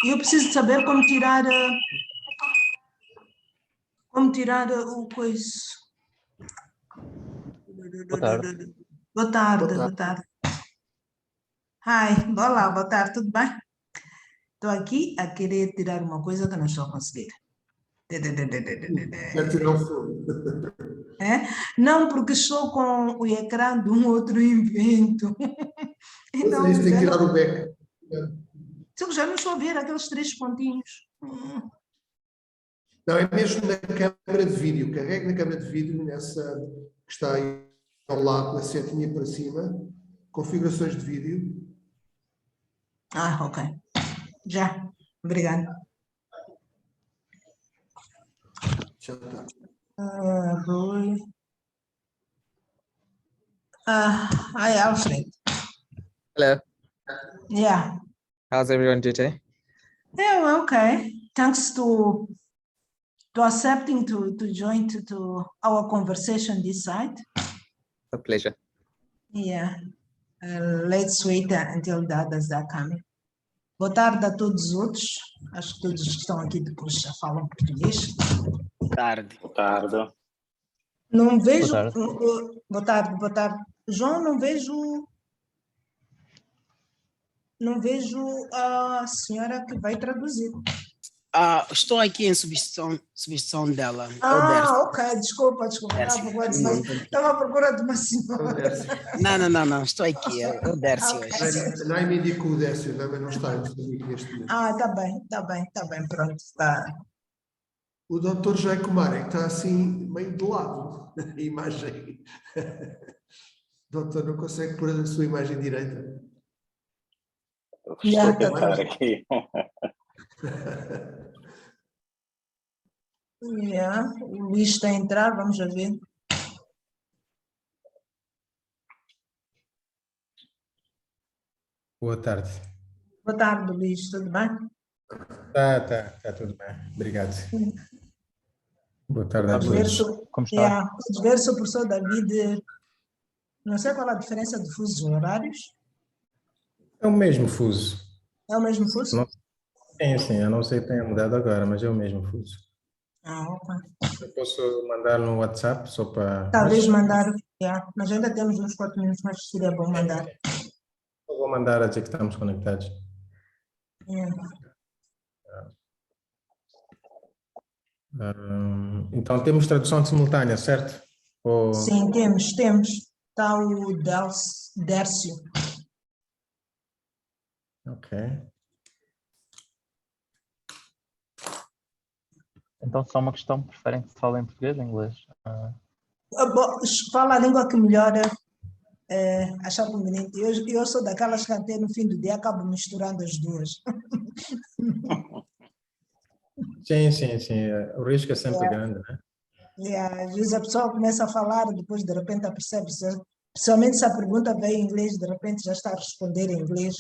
Eu preciso saber como tirar o coisa. Boa tarde. Boa tarde. Hi, olá, boa tarde, tudo bem? Estou aqui a querer tirar uma coisa que não estou a conseguir. Quer tirar o fundo. Não, porque estou com o ecrã de um outro evento. Então, isso tem que tirar o back. Já não estou a ver aqueles 3 pontinhos. Não, é mesmo na câmara de vídeo. Carregue na câmara de vídeo, nessa que está aí ao lado, na setinha para cima. Configurações de vídeo. Ok. Já. Obrigada. Já está. Hi, Alfred. Hello. Yeah. How's everyone today? Yeah, okay. Thanks to accepting to join to our conversation this side. A pleasure. Yeah. Let's wait until the others are coming. Boa tarde a todos os outros. Acho que todos que estão aqui depois já falam português. Boa tarde. Não vejo. Boa tarde. Boa tarde. João, não vejo a senhora que vai traduzir. Estou aqui em substituição dela. É o Dercio. Ok, desculpa. Estava à procura de uma senhora. Não, estou aqui. É o Dercio Ok. hoje. Não me indicou o Décio, mas não está neste momento. Tá bem, pronto. Tá. O doutor José Comar é que está assim, meio de lado, a imagem. Doutor, não consegue pôr a sua imagem direita? Estou a tentar aqui. O Luís está a entrar, vamos a ver. Boa tarde. Boa tarde, Luís, tudo bem? Tá tudo bem. Obrigado. Boa tarde a todos. Como está? Podes ver se o professor David, não sei qual a diferença de fusos horários. É o mesmo fuso. É o mesmo fuso? Sim, eu não sei se tenha mudado agora, mas é o mesmo fuso. Ok. Eu posso mandar no WhatsApp só para... Talvez mandar, mas ainda temos uns 4 minutos, mas seria bom mandar. Eu vou mandar a dizer que estamos conectados. Então temos tradução simultânea, certo? Sim, temos. Está o Dércio. Ok. Então, só uma questão, preferem que se fale em português ou em inglês? Fala a língua que melhor achar conveniente. Eu sou daquelas que até no fim do dia acabo misturando as duas. Sim. O risco é sempre grande, né? Às vezes a pessoa começa a falar, depois de repente percebe-se, principalmente se a pergunta vem em inglês, de repente já está a responder em inglês.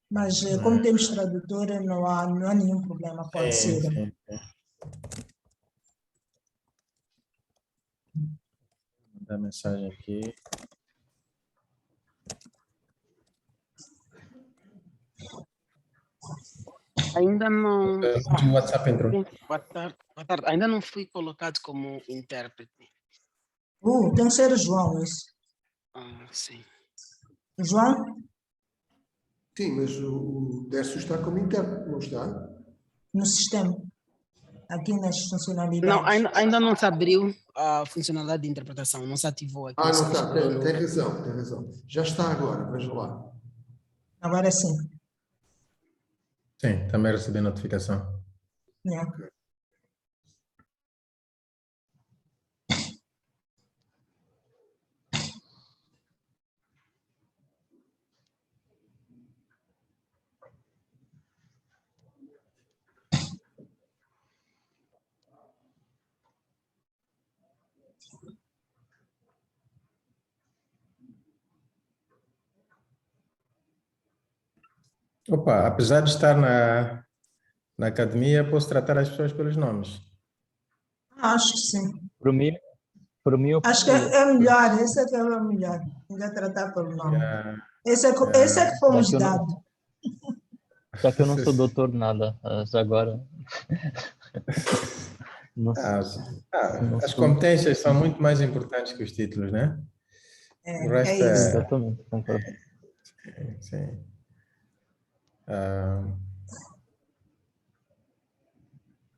Mas como temos tradutora, não há nenhum problema, pode ser. Sim. Vou mandar mensagem aqui. Ainda não. O WhatsApp entrou. Boa tarde. Ainda não fui colocado como intérprete. Tem que ser o João, isso. Sim. João? Sim, mas o Décio está como intérprete, não está? No sistema. Aqui nas funcionalidades. Não, ainda não se abriu a funcionalidade de interpretação, não se ativou aqui. Não está, tem razão. Já está agora, veja lá. Agora sim. Sim, também recebi notificação. Opa, apesar de estar na academia, posso tratar as pessoas pelos nomes. Acho que sim. Por mim Acho que é melhor, esse é que é o melhor. Ainda tratar pelo nome. Esse é que fomos Já que eu não- dados. Já que eu não sou doutor nada, já agora. Não, Ah, não as sou. competências são muito mais importantes que os títulos, né? O É resto isso. Exatamente, concordo. sim.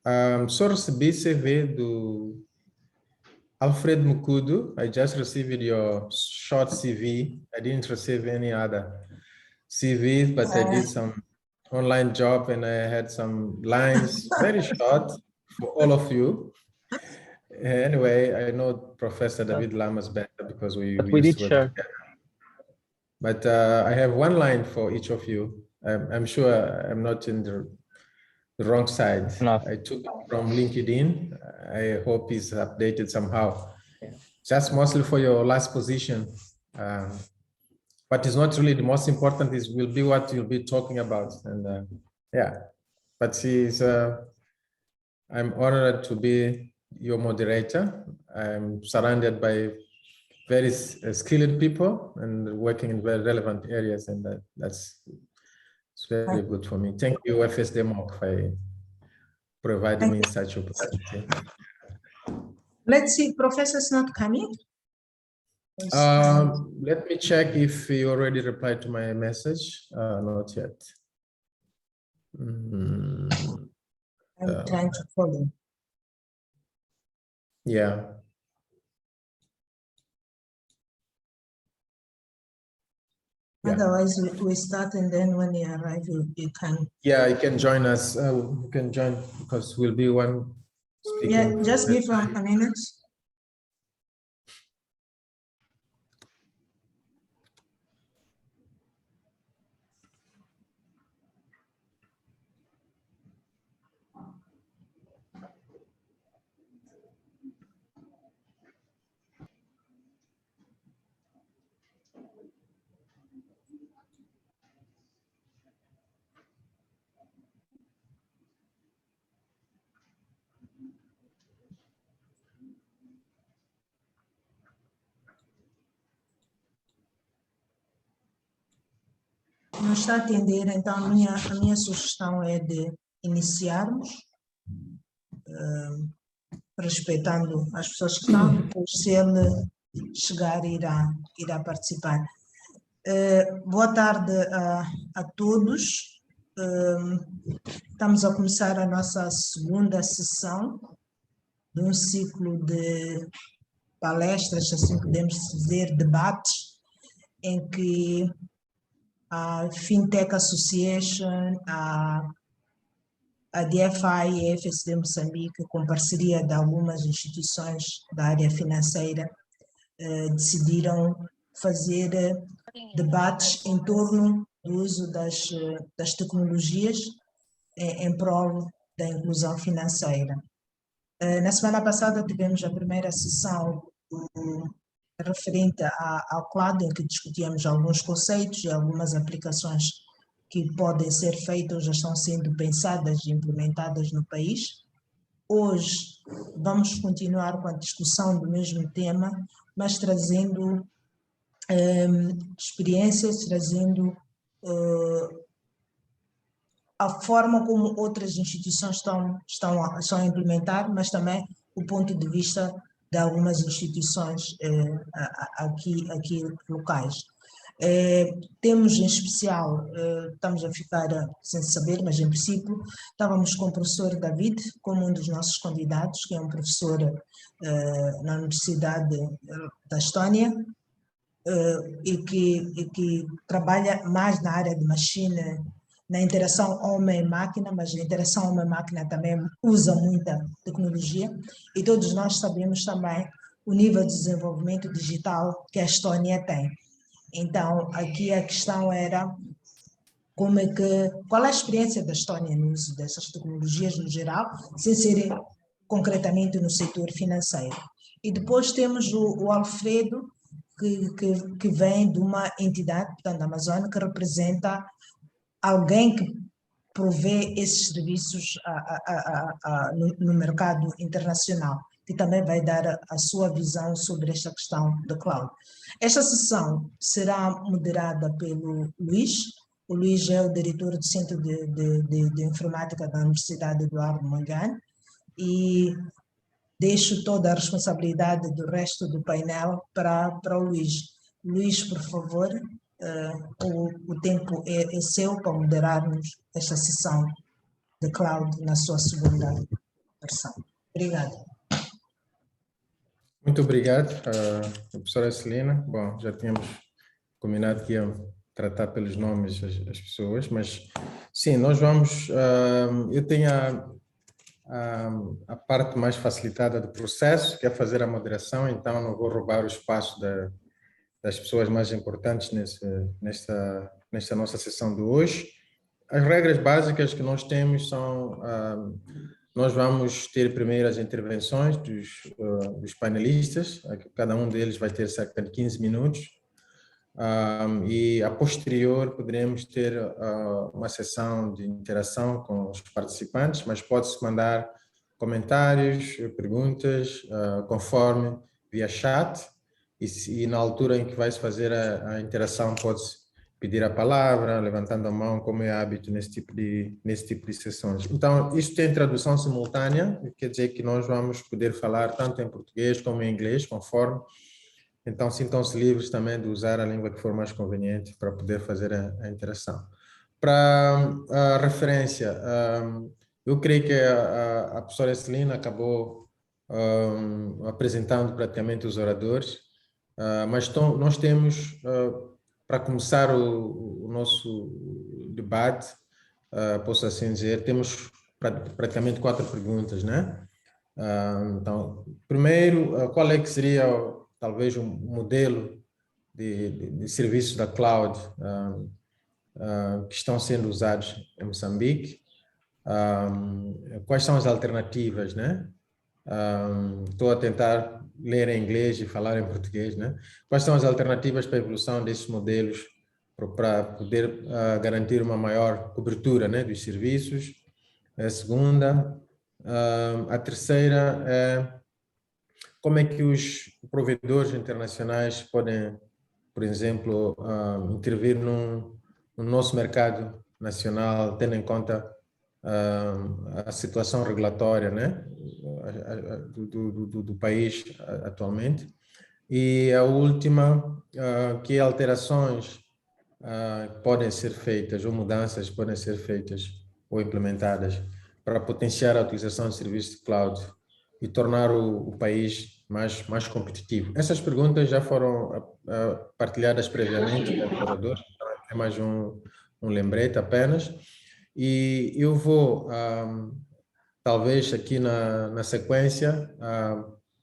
Ah, só recebi CV do Alfred Mukudu. I just received your short CV. I didn't receive any other CVs, but I did some online job and I had some lines, very short for all of you. Anyway, I know Professor David Lamas better because we But we used did to work share. together. But I have one line for each of you. I'm sure I'm not in the wrong side. Enough. I took it from LinkedIn. I hope it's updated somehow. Just mostly for your last position. But it's not really the most important, is will be what you'll be talking about. And yeah, but I'm honored to be your moderator. I'm surrounded by very skilled people and working in very relevant areas, and that's it's very good for me. Thank you, FSDMOC, for providing me such opportunity. Let's see, Professor's not coming. Let me check if you already replied to my message. Not yet. I'm trying to follow. Yeah. Yeah. Otherwise, we start and then when you arrive, you can. Yeah, you can join us. You can join because we'll be one speaking. Yeah, just give him a minute. Não está a atender, então a minha sugestão é de iniciarmos, respeitando as pessoas que estão, depois se ele chegar irá participar. Boa tarde a todos. Estamos a começar a nossa segunda sessão de um ciclo de palestras, assim podemos dizer, debates, em que a Fintech Association, a DFI e a FSD Moçambique, com parceria de algumas instituições da área financeira, decidiram fazer debates em torno do uso das tecnologias em prol da inclusão financeira. Na semana passada tivemos a primeira sessão referente ao cloud, em que discutíamos alguns conceitos e algumas aplicações que podem ser feitas ou já estão sendo pensadas e implementadas no país. Hoje vamos continuar com a discussão do mesmo tema, mas trazendo experiências, trazendo a forma como outras instituições estão a implementar, mas também o ponto de vista de algumas instituições aqui locais. Temos em especial, estamos a ficar sem saber, mas em princípio estávamos com o professor David como um dos nossos convidados, que é um professor na Universidade da Estónia, e que trabalha mais na área de machine, na interação homem-máquina, mas a interação homem-máquina também usa muita tecnologia, e todos nós sabemos também o nível de desenvolvimento digital que a Estônia tem. Então, aqui a questão era qual é a experiência da Estônia no uso dessas tecnologias no geral, sem serem concretamente no setor financeiro. E depois temos o Alfredo, que vem de uma entidade, portanto, da Amazônia, que representa alguém que provê esses serviços no mercado internacional, que também vai dar a sua visão sobre esta questão do cloud. Esta sessão será moderada pelo Luís. O Luís é o diretor do Centro de Informática da Universidade Eduardo Mondlane e deixo toda a responsabilidade do resto do painel para o Luís. Luís, por favor, o tempo é seu para moderarmos esta sessão de cloud na sua segunda versão. Obrigada. Muito obrigado, professora Celina. Bom, já tínhamos combinado que iam tratar pelos nomes as pessoas, mas sim, nós vamos... eu tenho a parte mais facilitada do processo, que é fazer a moderação, então não vou roubar o espaço das pessoas mais importantes nesta nossa sessão de hoje. As regras básicas que nós temos são... nós vamos ter primeiro as intervenções dos panelistas, cada um deles vai ter cerca de 15 minutos, e a posterior poderemos ter uma sessão de interação com os participantes, mas pode-se mandar comentários, perguntas, conforme via chat, e na altura em que vai-se fazer a interação pode-se pedir a palavra, levantando a mão, como é hábito nesse tipo de sessões. Então, isto tem tradução simultânea, quer dizer que nós vamos poder falar tanto em português como em inglês, conforme. Então, sintam-se livres também de usar a língua que for mais conveniente para poder fazer a interação. Para a referência, eu creio que a professora Celina acabou apresentando praticamente os oradores, mas nós temos... para começar o nosso debate, posso assim dizer, temos praticamente 4 perguntas, né? Então, primeiro, qual é que seria talvez um modelo de serviços da cloud que estão sendo usados em Moçambique? Quais são as alternativas, né? Estou a tentar ler em inglês e falar em português, né? Quais são as alternativas para a evolução desses modelos para poder garantir uma maior cobertura, né, dos serviços? A segunda. A terceira é como é que os provedores internacionais podem, por exemplo, intervir no nosso mercado nacional, tendo em conta a situação regulatória, né, do país atualmente. E a última, que alterações podem ser feitas ou mudanças podem ser feitas ou implementadas para potenciar a utilização de serviços de cloud e tornar o país mais competitivo. Essas perguntas já foram partilhadas previamente pelos oradores, então é mais um lembrete apenas. E eu vou, talvez aqui na sequência,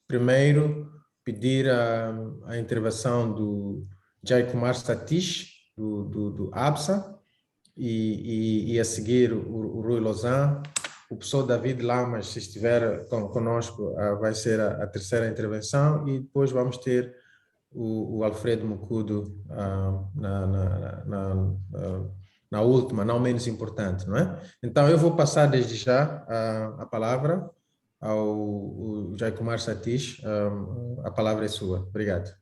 primeiro pedir a intervenção do Jaikumar Satish, do ABSA, e a seguir o Rui Lozan. O professor David Lamas, se estiver conosco, vai ser a terceira intervenção, e depois vamos ter o Alfredo Mukudu na última, não menos importante, não é? Então, eu vou passar desde já a palavra ao Jaikumar Satish. A palavra é sua. Obrigado.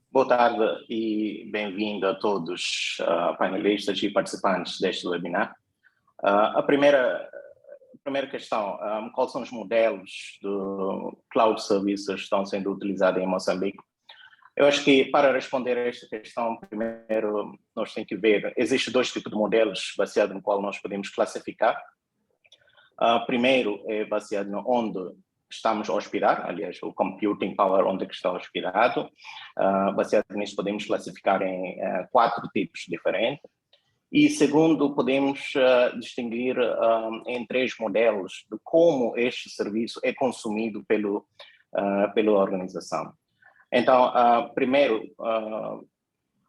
Boa tarde e bem-vindo a todos, panelistas e participantes deste webinar. A primeira questão, quais são os modelos de cloud services que estão sendo utilizados em Moçambique? Eu acho que para responder a esta questão, primeiro nós temos que ver, existem 2 tipos de modelos baseados no qual nós podemos classificar. Primeiro é baseado no onde estamos a hospedar, aliás, o computing power onde está hospedado. Baseado nisso, podemos classificar em 4 tipos diferentes. E segundo, podemos distinguir em 3 modelos de como este serviço é consumido pela organização. Então, primeiro,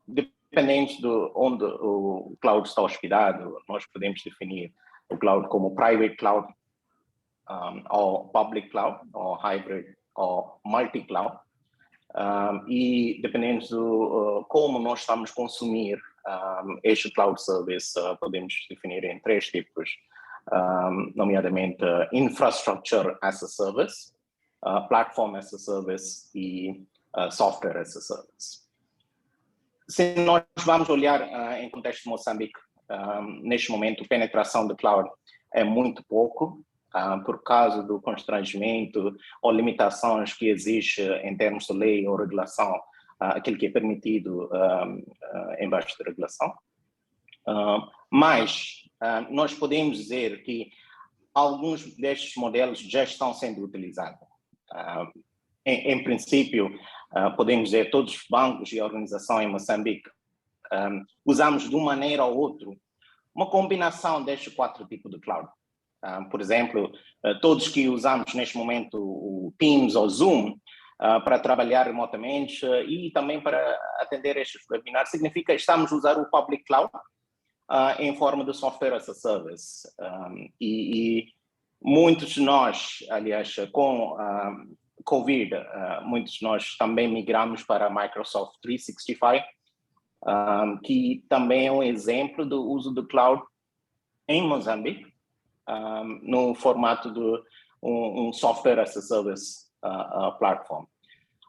dependendo de onde o cloud está hospedado, nós podemos definir o cloud como private cloud, ou public cloud, ou hybrid, ou multi-cloud. E dependendo de como nós estamos a consumir este cloud service, podemos definir em 3 tipos. nomeadamente Infrastructure as a Service, Platform as a Service e Software as a Service. Se nós vamos olhar em contexto de Moçambique, neste momento, a penetração do cloud é muito pouco, por causa do constrangimento ou limitações que existe em termos de lei ou regulação, aquilo que é permitido embaixo de regulação. Mas nós podemos dizer que alguns destes modelos já estão sendo utilizados. Em princípio, podemos dizer todos os bancos e organizações em Moçambique usamos de uma maneira ou outra uma combinação destes 4 tipos de cloud. Por exemplo, todos que usamos neste momento o Teams ou Zoom para trabalhar remotamente e também para atender estes webinars, significa que estamos a usar o Public Cloud em forma de Software as a Service. E muitos de nós, aliás, com Covid, muitos de nós também migramos para Microsoft 365, que também é um exemplo do uso do cloud em Moçambique, no formato de um Software as a Service platform.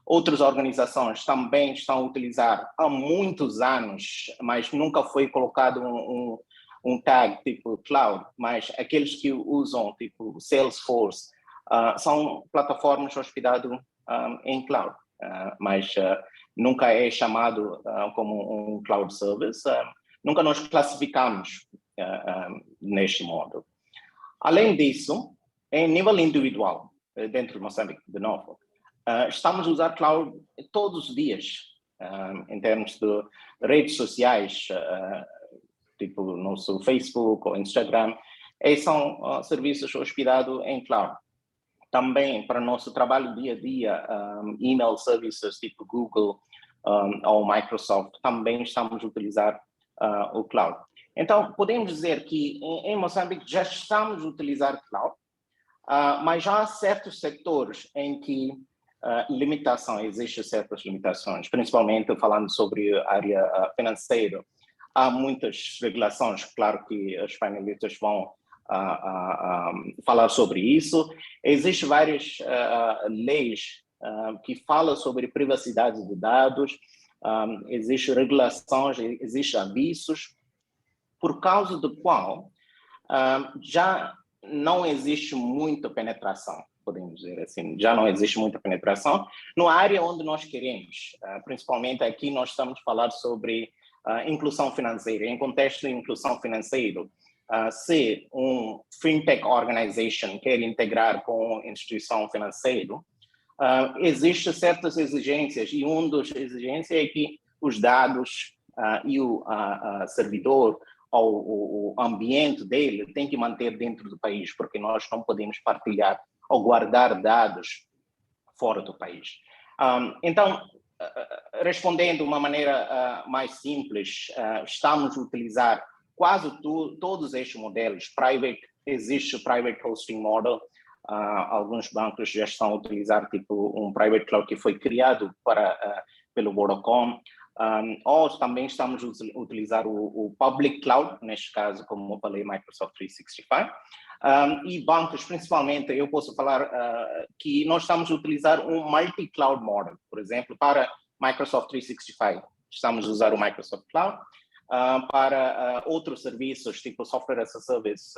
Outras organizações também estão a utilizar há muitos anos, mas nunca foi colocado um tag tipo cloud, mas aqueles que usam tipo Salesforce são plataformas hospedadas em cloud, mas nunca é chamado como um cloud service, nunca nós classificamos neste modo. Além disso, em nível individual, dentro de Moçambique, de novo, estamos a usar cloud todos os dias, em termos de redes sociais, tipo nosso Facebook ou Instagram, esses são serviços hospedados em cloud. Também para nosso trabalho dia a dia, email services tipo Google ou Microsoft, também estamos a utilizar o cloud. Então, podemos dizer que em Moçambique já estamos a utilizar cloud, mas já há certos setores em que existem certas limitações, principalmente falando sobre a área financeira. Há muitas regulações, claro que os painelistas vão falar sobre isso. Existem várias leis que falam sobre privacidade de dados, existem regulações, existem avisos, por causa do qual já não existe muita penetração, podemos dizer assim, já não existe muita penetração na área onde nós queremos, principalmente aqui nós estamos a falar sobre inclusão financeira. Em contexto de inclusão financeira, se um fintech organization quer integrar com uma instituição financeira, existem certas exigências, e uma das exigências é que os dados e o servidor ou o ambiente dele tem que manter dentro do país, porque nós não podemos partilhar ou guardar dados fora do país. Então, respondendo de uma maneira mais simples, estamos a utilizar quase todos estes modelos. Existe o Private Hosting Model, alguns bancos já estão a utilizar tipo um Private Cloud que foi criado pelo Vodacom, ou também estamos a utilizar o Public Cloud, neste caso, como eu falei, Microsoft 365, e bancos, principalmente, eu posso falar que nós estamos a utilizar um Multi-Cloud Model, por exemplo, para Microsoft 365, estamos a usar o Microsoft Cloud, para outros serviços, tipo Software as a Service,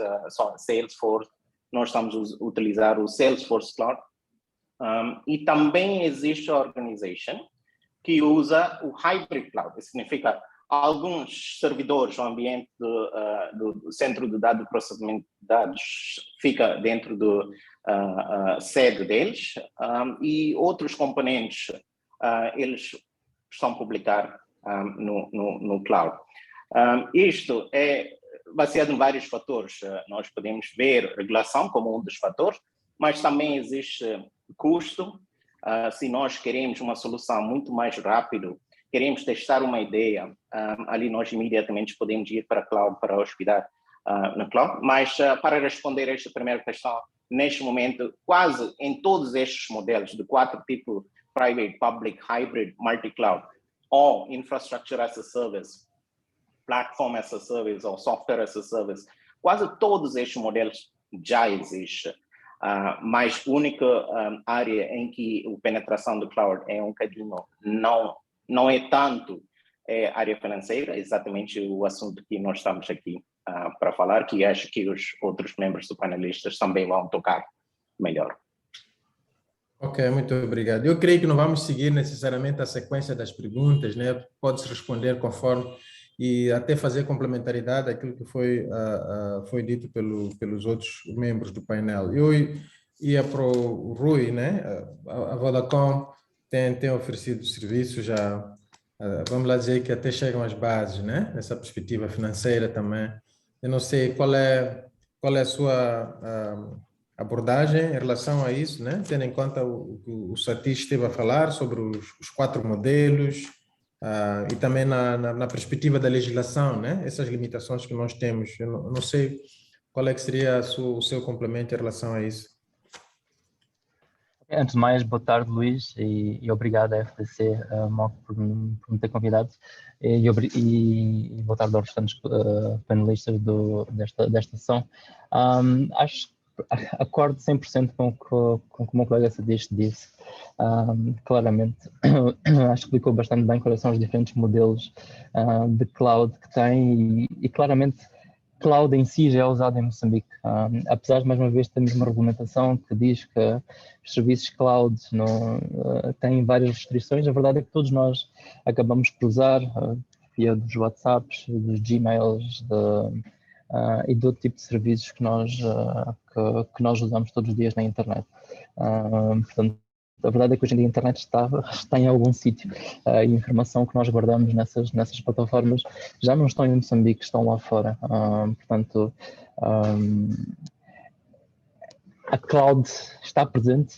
Salesforce, nós estamos a utilizar o Salesforce Cloud, e também existe a organization que usa o Hybrid Cloud, isso significa alguns servidores, o ambiente do centro de dados, processamento de dados, fica dentro do sede deles, e outros componentes, eles estão a publicar no cloud. Isto é baseado em vários fatores. Nós podemos ver regulação como um dos fatores, mas também existe custo. Se nós queremos uma solução muito mais rápido, queremos testar uma ideia, ali nós imediatamente podemos ir para a cloud, para hospedar no cloud. Mas para responder a esta primeira questão, neste momento, quase em todos estes modelos de 4 tipos, Private, Public, Hybrid, Multi-Cloud, ou Infrastructure as a Service, Platform as a Service ou Software as a Service, quase todos estes modelos já existem, mas a única área em que a penetração do cloud é um bocadinho, não é tanto a área financeira, exatamente o assunto que nós estamos aqui para falar, que acho que os outros membros do panelistas também vão tocar melhor. Ok, muito obrigado. Eu creio que não vamos seguir necessariamente a sequência das perguntas, né? Pode-se responder conforme e até fazer complementaridade àquilo que foi dito pelos outros membros do painel. Eu ia para o Rui, né? A Vodacom tem oferecido serviços já, vamos lá dizer que até chegam às bases, né? Nessa perspectiva financeira também. Eu não sei qual é a sua abordagem em relação a isso, né? Tendo em conta o que o Satish esteve a falar sobre os 4 modelos e também na perspectiva da legislação, né? Essas limitações que nós temos. Eu não sei qual é que seria o seu complemento em relação a isso. Antes de mais, boa tarde, Luís, e obrigado à FDC MOC por me ter convidado, e boa tarde aos restantes panelistas desta sessão. Acho que acordo 100% com o que o meu colega Satish disse. Claramente, acho que explicou bastante bem quais são os diferentes modelos de cloud que tem e claramente cloud em si já é usado em Moçambique. Apesar de, mais uma vez, termos uma regulamentação que diz que os serviços cloud têm várias restrições, a verdade é que todos nós acabamos por usar via dos WhatsApps, dos Gmails e do outro tipo de serviços que nós usamos todos os dias na internet. Portanto, a verdade é que hoje em dia a internet está em algum sítio e a informação que nós guardamos nessas plataformas já não estão em Moçambique, estão lá fora. Portanto, a cloud está presente.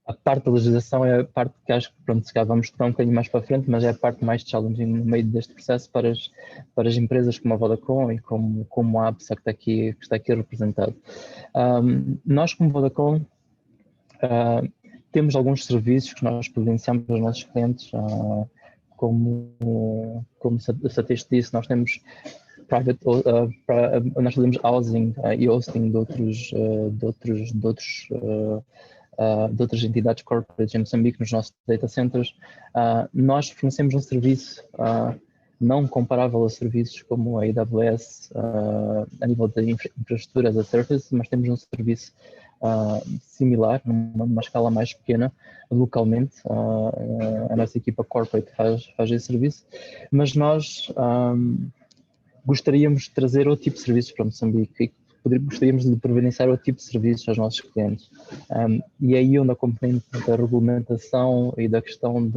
A parte da legislação é a parte que acho que, pronto, se calhar vamos tocar um bocadinho mais para a frente, mas é a parte mais challenging no meio deste processo para as empresas como a Vodacom e como a APSA que está aqui representado. Nós, como Vodacom, temos alguns serviços que nós providenciamos aos nossos clientes, como o Satish disse, nós temos nós fazemos housing e hosting de outras entidades corporates em Moçambique nos nossos data centers. Nós fornecemos um serviço não comparável a serviços como a AWS a nível de infraestrutura as a service, mas temos um serviço similar, numa escala mais pequena, localmente. A nossa equipa corporate faz esse serviço, mas nós gostaríamos de trazer outro tipo de serviços para Moçambique e gostaríamos de providenciar outro tipo de serviços aos nossos clientes. E aí onde a componente da regulamentação e da questão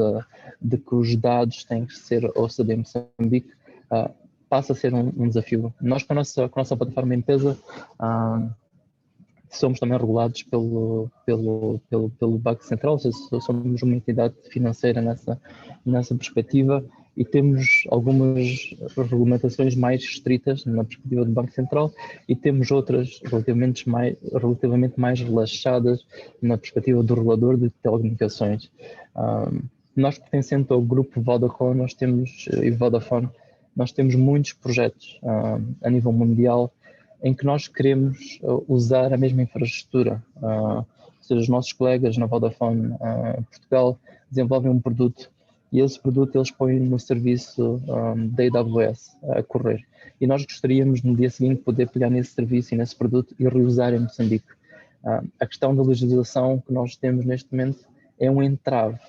de que os dados têm que ser hosted em Moçambique passa a ser um desafio. Nós, com a nossa plataforma empresa, somos também regulados pelo Banco Central, ou seja, somos uma entidade financeira nessa perspectiva e temos algumas regulamentações mais estritas na perspectiva do Banco Central e temos outras relativamente mais relaxadas na perspectiva do regulador de telecomunicações. Nós, pertencendo ao grupo Vodacom, e Vodafone, nós temos muitos projetos a nível mundial em que nós queremos usar a mesma infraestrutura. Ou seja, os nossos colegas na Vodafone Portugal desenvolvem um produto e esse produto eles põem no serviço da AWS a correr. E nós gostaríamos, no dia seguinte, poder pegar nesse serviço e nesse produto e reusar em Moçambique. A questão da legislação que nós temos neste momento é um entrave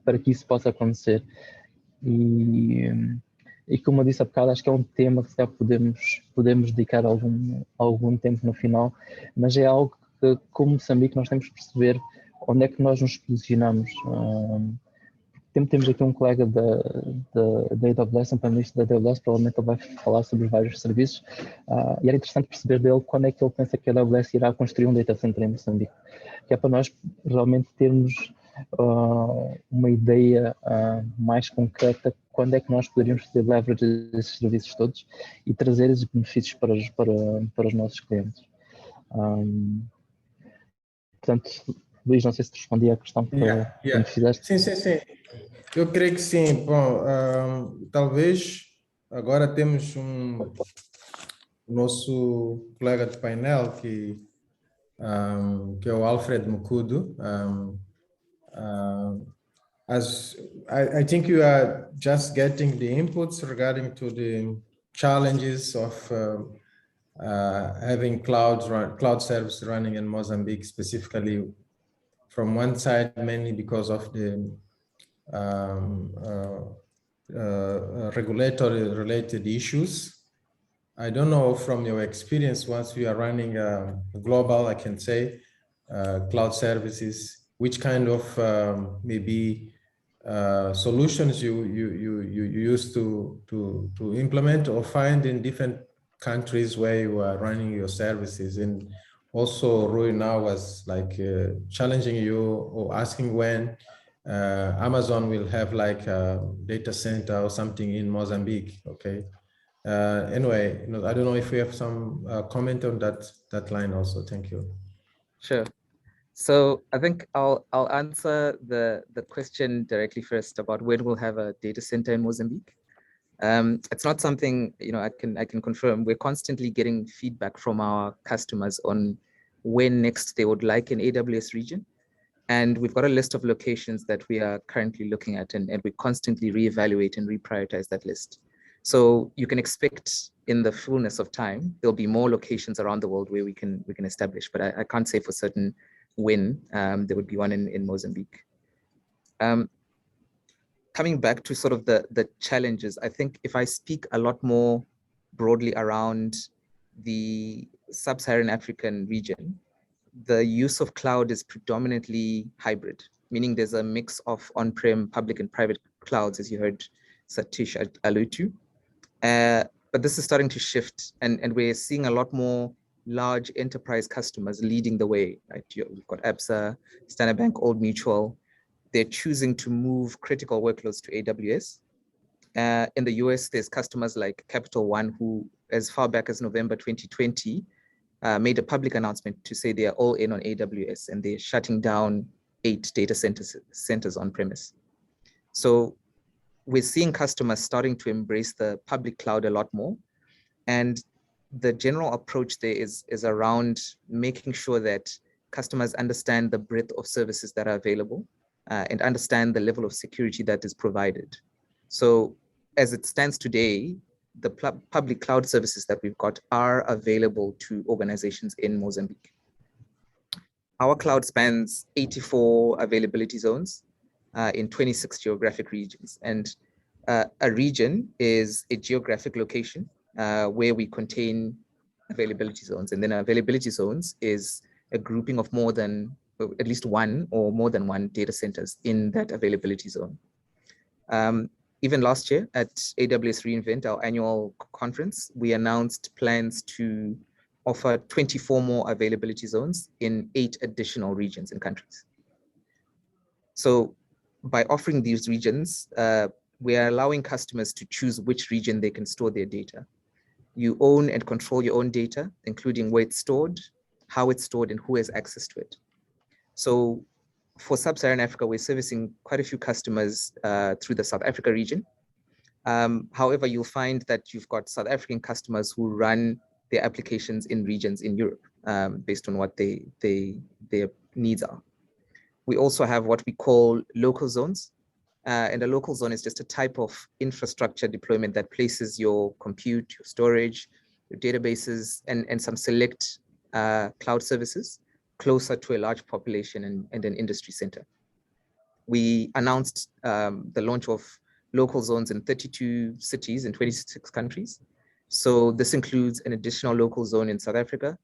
para que isso possa acontecer. E como eu disse há bocado, acho que é um tema que se calhar podemos dedicar algum tempo no final, mas é algo que, como Moçambique, nós temos que perceber onde é que nós nos posicionamos. Temos aqui um colega da AWS, um panelista da AWS, provavelmente ele vai falar sobre vários serviços, e era interessante perceber dele quando é que ele pensa que a AWS irá construir um data center em Moçambique, que é para nós realmente termos uma ideia mais concreta quando é que nós poderíamos fazer leverage desses serviços todos e trazer esses benefícios para os nossos clientes. Portanto, Luís, não sei se te respondi à questão que me fizeste. Sim. Eu creio que sim. Bom, talvez agora temos nosso colega de painel, que é o Alfred Mukudu. As I think you are just getting the inputs regarding to the challenges of having cloud service running in Mozambique, specifically from one side, mainly because of the regulatory related issues. I don't know from your experience, once we are running global, I can say, cloud services, which kind of maybe solutions you used to implement or find in different countries where you are running your services. And also Rui now was like challenging you or asking when Amazon will have like a data center or something in Mozambique. Okay. Anyway, I don't know if we have some comment on that line also. Thank you. Sure. So I think I'll answer the question directly first about when we'll have a data center in Mozambique. It's not something I can confirm. We're constantly getting feedback from our customers on when next they would like an AWS region, and we've got a list of locations that we are currently looking at, and we constantly reevaluate and reprioritize that list. So you can expect in the fullness of time there'll be more locations around the world where we can establish, but I can't say for certain when there would be one in Mozambique. Coming back to sort of the challenges, I think if I speak a lot more broadly around the sub-Saharan African region, the use of cloud is predominantly hybrid, meaning there's a mix of on-prem, public and private clouds, as you heard Satish allude to. But this is starting to shift, and we're seeing a lot more large enterprise customers leading the way. Right? You've got Absa, Standard Bank, Old Mutual. They're choosing to move critical workloads to AWS. In the US, there's customers like Capital One, who as far back as November 2020, made a public announcement to say they are all in on AWS and they're shutting down 8 data centers on premise. So we're seeing customers starting to embrace the public cloud a lot more. And the general approach there is around making sure that customers understand the breadth of services that are available and understand the level of security that is provided. So as it stands today, the public cloud services that we've got are available to organizations in Mozambique. Our cloud spans 84 availability zones in 26 geographic regions. And a region is a geographic location where we contain availability zones. And then availability zones is a grouping of more than, at least one or more than one data centers in that availability zone. Even last year at AWS reInvent, our annual conference, we announced plans to offer 24 more availability zones in 8 additional regions and countries. So by offering these regions, we are allowing customers to choose which region they can store their data. You own and control your own data, including where it's stored, how it's stored, and who has access to it. So for Sub-Saharan Africa, we're servicing quite a few customers through the South Africa region. However, you'll find that you've got South African customers who run their applications in regions in Europe based on what their needs are. We also have what we call local zones. And a local zone is just a type of infrastructure deployment that places your compute, your storage, your databases, and some select cloud services closer to a large population and an industry center. We announced the launch of local zones in 32 cities in 26 countries. So this includes an additional local zone in South Africa.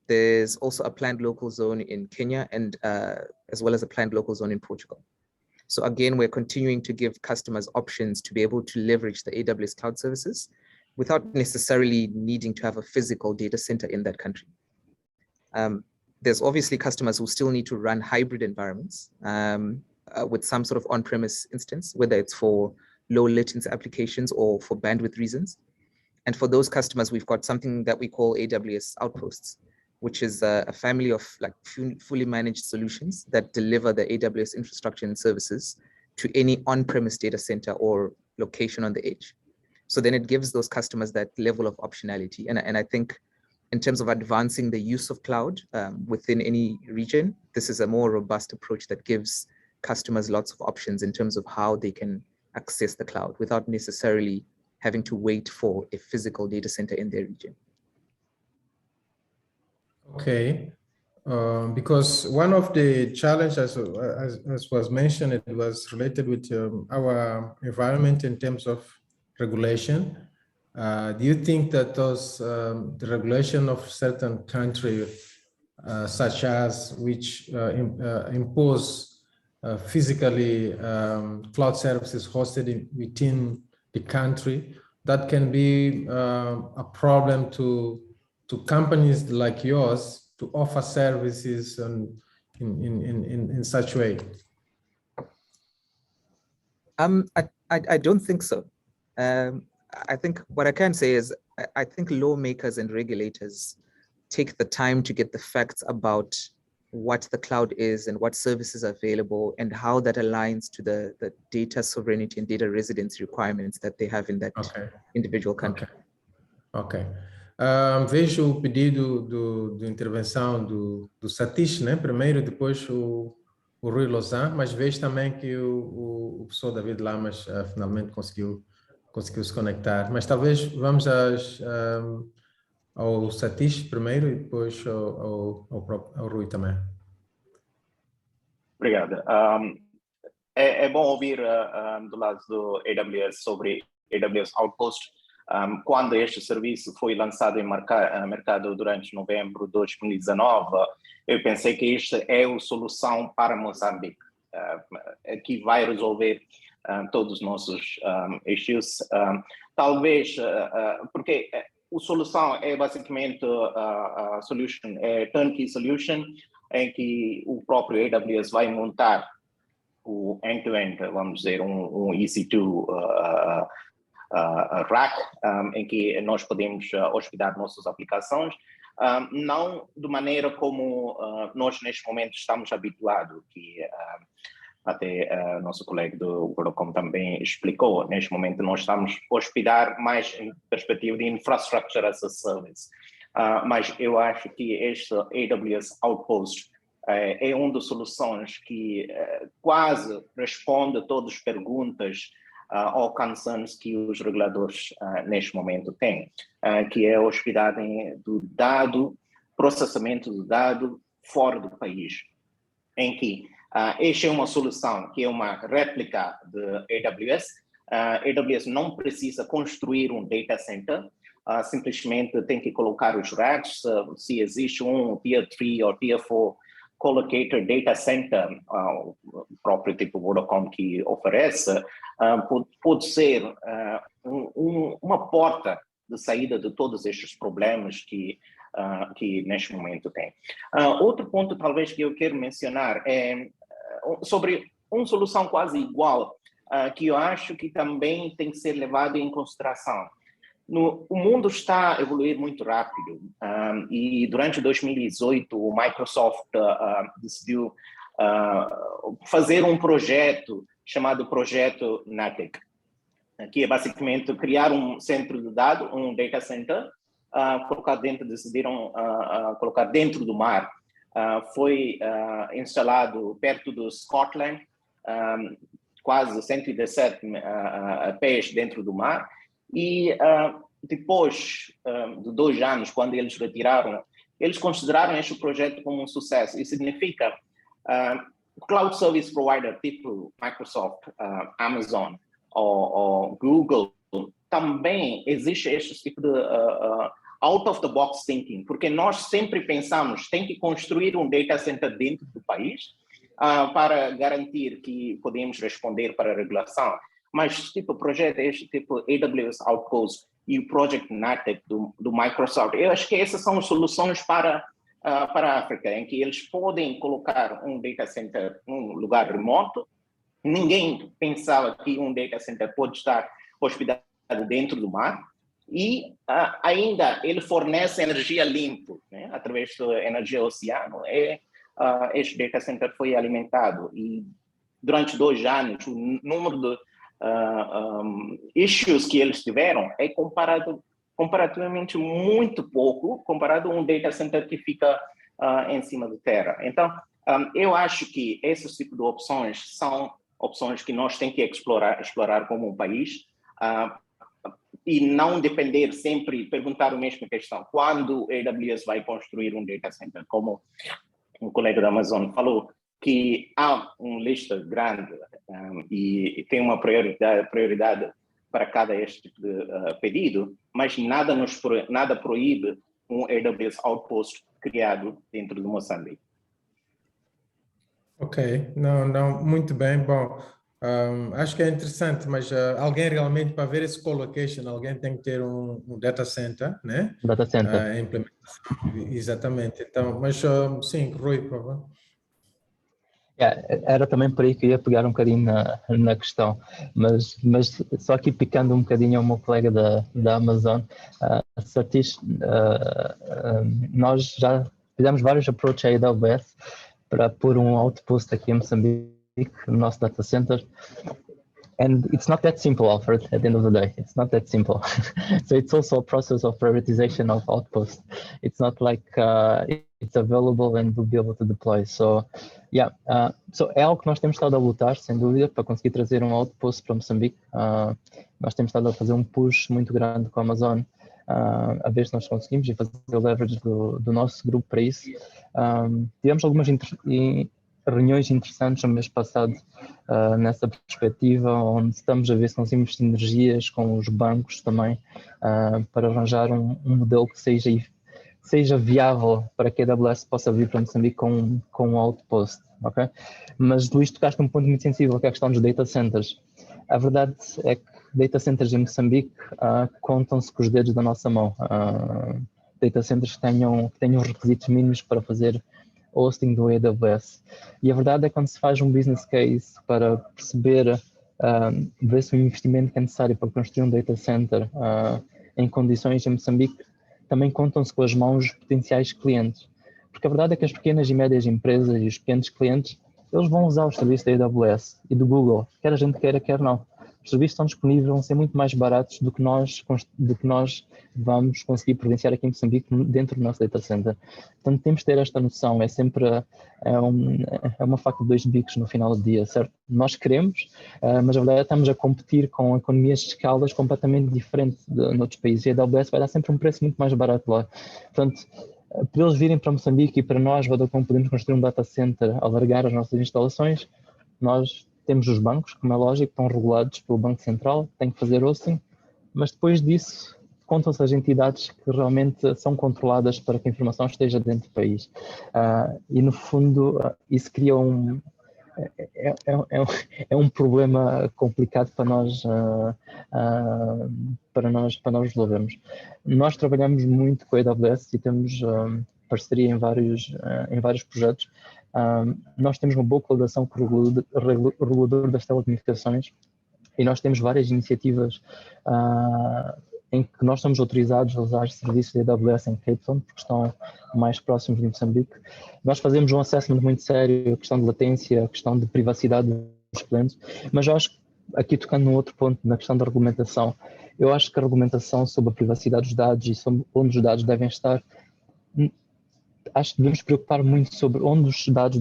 There's also a planned local zone in Kenya, and as well as a planned local zone in Portugal. So again, we're continuing to give customers options to be able to leverage the AWS cloud services without necessarily needing to have a physical data center in that country. There's obviously customers who still need to run hybrid environments with some sort of on-premise instance, whether it's for low latency applications or for bandwidth reasons. And for those customers, we've got something that we call AWS Outposts, which is a family of like fully managed solutions that deliver the AWS infrastructure and services to any on-premise data center or location on the edge. So then it gives those customers that level of optionality. And I think in terms of advancing the use of cloud within any region, this is a more robust approach that gives customers lots of options in terms of how they can access the cloud without necessarily having to wait for a physical data center in their region. Okay, because one of the challenges, as was mentioned, it was related with our environment in terms of regulation. Do you think that those the regulation of certain countries, such as which impose physically cloud services hosted within the country, that can be a problem to companies like yours to offer services in such way? I don't think so. I think what I can say is I think lawmakers and regulators take the time to get the facts about what the cloud is and what services are available and how that aligns to the data sovereignty and data residency requirements that they have in that individual country. Ok. Vejo o pedido de intervenção do Satish, né? Primeiro, depois o Rui Lozan, mas vejo também que o professor David Lamas finalmente conseguiu se conectar. Mas talvez vamos ao Satish primeiro e depois ao Rui também. Obrigado. É bom ouvir do lado do AWS sobre AWS Outpost. Quando este serviço foi lançado em mercado durante novembro de 2019, eu pensei que esta é a solução para Moçambique, que vai resolver todos os nossos issues. Talvez, porque a solução é basicamente a solution, é turnkey solution, em que o próprio AWS vai montar o end-to-end, vamos dizer, um EC2 rack, em que nós podemos hospedar nossas aplicações, não de maneira como nós neste momento estamos habituados, que até nosso colega do Vodacom também explicou. Neste momento nós estamos a hospedar mais em perspectiva de infrastructure as a service. Mas eu acho que este AWS Outpost é uma das soluções que quase responde a todas as perguntas ou concerns que os reguladores neste momento têm, que é a hospedagem do dado, processamento do dado fora do país, em que esta é uma solução que é uma réplica de AWS. AWS não precisa construir um data center, simplesmente tem que colocar os racks, se existe um Tier 3 ou Tier 4 Collocator Data Center, o próprio tipo Vodacom que oferece, pode ser uma porta de saída de todos estes problemas que neste momento tem. Outro ponto talvez que eu quero mencionar é sobre uma solução quase igual, que eu acho que também tem que ser levado em consideração. O mundo está a evoluir muito rápido e durante 2018 o Microsoft decidiu fazer um projeto chamado Projeto NATIC, que é basicamente criar um centro de dados, um data center, decidiram colocar dentro do mar. Foi instalado perto do Scotland, quase 117 pés dentro do mar. E depois de 2 anos, quando eles retiraram, eles consideraram este projeto como um sucesso. Isso significa cloud service provider tipo Microsoft, Amazon ou Google, também existe este tipo de out of the box thinking, porque nós sempre pensamos tem que construir um data center dentro do país para garantir que podemos responder para a regulação. Mas tipo projeto, este tipo AWS Outpost e o Project NATIC do Microsoft, eu acho que essas são soluções para a África, em que eles podem colocar um data center num lugar remoto. Ninguém pensava que um data center pode estar hospedado dentro do mar e ainda ele fornece energia limpa, né? Através da energia oceano. Este data center foi alimentado e durante 2 anos o número de issues que eles tiveram é comparativamente muito pouco comparado a um data center que fica em cima de terra. Então, eu acho que esses tipos de opções são opções que nós temos que explorar como um país, e não depender sempre, perguntar a mesma questão, quando a AWS vai construir um data center, como um colega da Amazon falou, que há uma lista grande e tem uma prioridade para cada este tipo de pedido, mas nada proíbe um AWS Outpost criado dentro de Moçambique. Ok, não, muito bem, bom, acho que é interessante, mas alguém realmente, para ver esse colocation, alguém tem que ter um data center, né? Data center. Implementação, exatamente, então, mas sim, Rui, por favor. Era também por aí que eu ia pegar um bocadinho na questão, mas só aqui picando um bocadinho ao meu colega da Amazon, Satish, nós já fizemos vários approaches à AWS para pôr um outpost aqui em Moçambique, no nosso data center. And it's not that simple, Alfred, at the end of the day. It's not that simple. So it's also a process of prioritization of outposts. It's not like it's available and we'll be able to deploy. So, yeah, so é algo que nós temos estado a lutar, sem dúvida, para conseguir trazer um outpost para Moçambique. Nós temos estado a fazer um push muito grande com a Amazon, a ver se nós conseguimos e fazer o leverage do nosso grupo para isso. Tivemos algumas reuniões interessantes no mês passado nessa perspectiva, onde estamos a ver se conseguimos sinergias com os bancos também para arranjar um modelo que seja viável para que a AWS possa vir para Moçambique com um outpost, ok? Mas Luís, tocaste um ponto muito sensível, que é a questão dos data centers. A verdade é que data centers em Moçambique contam-se com os dedos da nossa mão. Data centers que tenham requisitos mínimos para fazer hosting do AWS. E a verdade é que quando se faz um business case para perceber, ver-se o investimento que é necessário para construir um data center em condições em Moçambique, também contam-se com as mãos dos potenciais clientes. Porque a verdade é que as pequenas e médias empresas e os pequenos clientes, eles vão usar os serviços da AWS e do Google, quer a gente queira, quer não. Os serviços estão disponíveis, vão ser muito mais baratos do que nós vamos conseguir providenciar aqui em Moçambique dentro do nosso data center. Portanto, temos de ter esta noção, é sempre uma faca de dois bicos no final do dia, certo? Nós queremos, mas a verdade é que estamos a competir com economias de escalas completamente diferentes de outros países, e a AWS vai dar sempre um preço muito mais barato lá. Portanto, para eles virem para Moçambique e para nós, Vodacom, podemos construir um data center, alargar as nossas instalações, nós temos os bancos, como é lógico, estão regulados pelo Banco Central, têm que fazer hosting, mas depois disso contam-se as entidades que realmente são controladas para que a informação esteja dentro do país. E no fundo, isso cria um problema complicado para nós resolvermos. Nós trabalhamos muito com a AWS e temos parceria em vários projetos. Nós temos uma boa colaboração com o regulador das telecomunicações e nós temos várias iniciativas em que nós somos autorizados a usar serviços da AWS em Cape Town, porque estão mais próximos de Moçambique. Nós fazemos um assessment muito sério, a questão de latência, a questão de privacidade dos clientes, mas eu acho que aqui tocando num outro ponto, na questão da regulamentação, eu acho que a regulamentação sobre a privacidade dos dados e sobre onde os dados devem estar, acho que devemos preocupar muito sobre onde os dados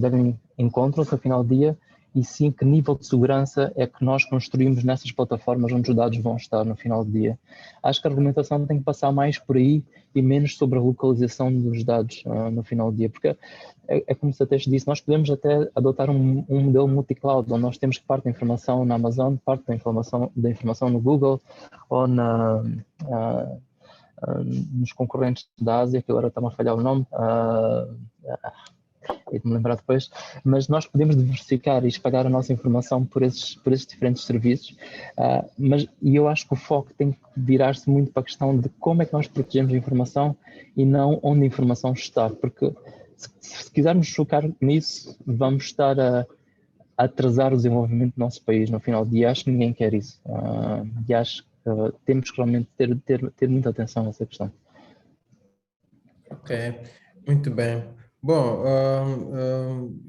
encontram-se ao final do dia e sim que nível de segurança é que nós construímos nessas plataformas onde os dados vão estar no final do dia. Acho que a argumentação tem que passar mais por aí e menos sobre a localização dos dados no final do dia, porque é como o Satish disse, nós podemos até adotar um modelo multi-cloud, onde nós temos parte da informação na Amazon, parte da informação no Google ou nos concorrentes da Ásia, que agora está-me a falhar o nome, e de me lembrar depois, mas nós podemos diversificar e espalhar a nossa informação por esses diferentes serviços, e eu acho que o foco tem que virar-se muito para a questão de como é que nós protegemos a informação e não onde a informação está, porque se quisermos focar nisso, vamos estar a atrasar o desenvolvimento do nosso país no final do dia. Acho que ninguém quer isso, e acho que temos que realmente ter muita atenção a essa questão. Ok, muito bem. Bom,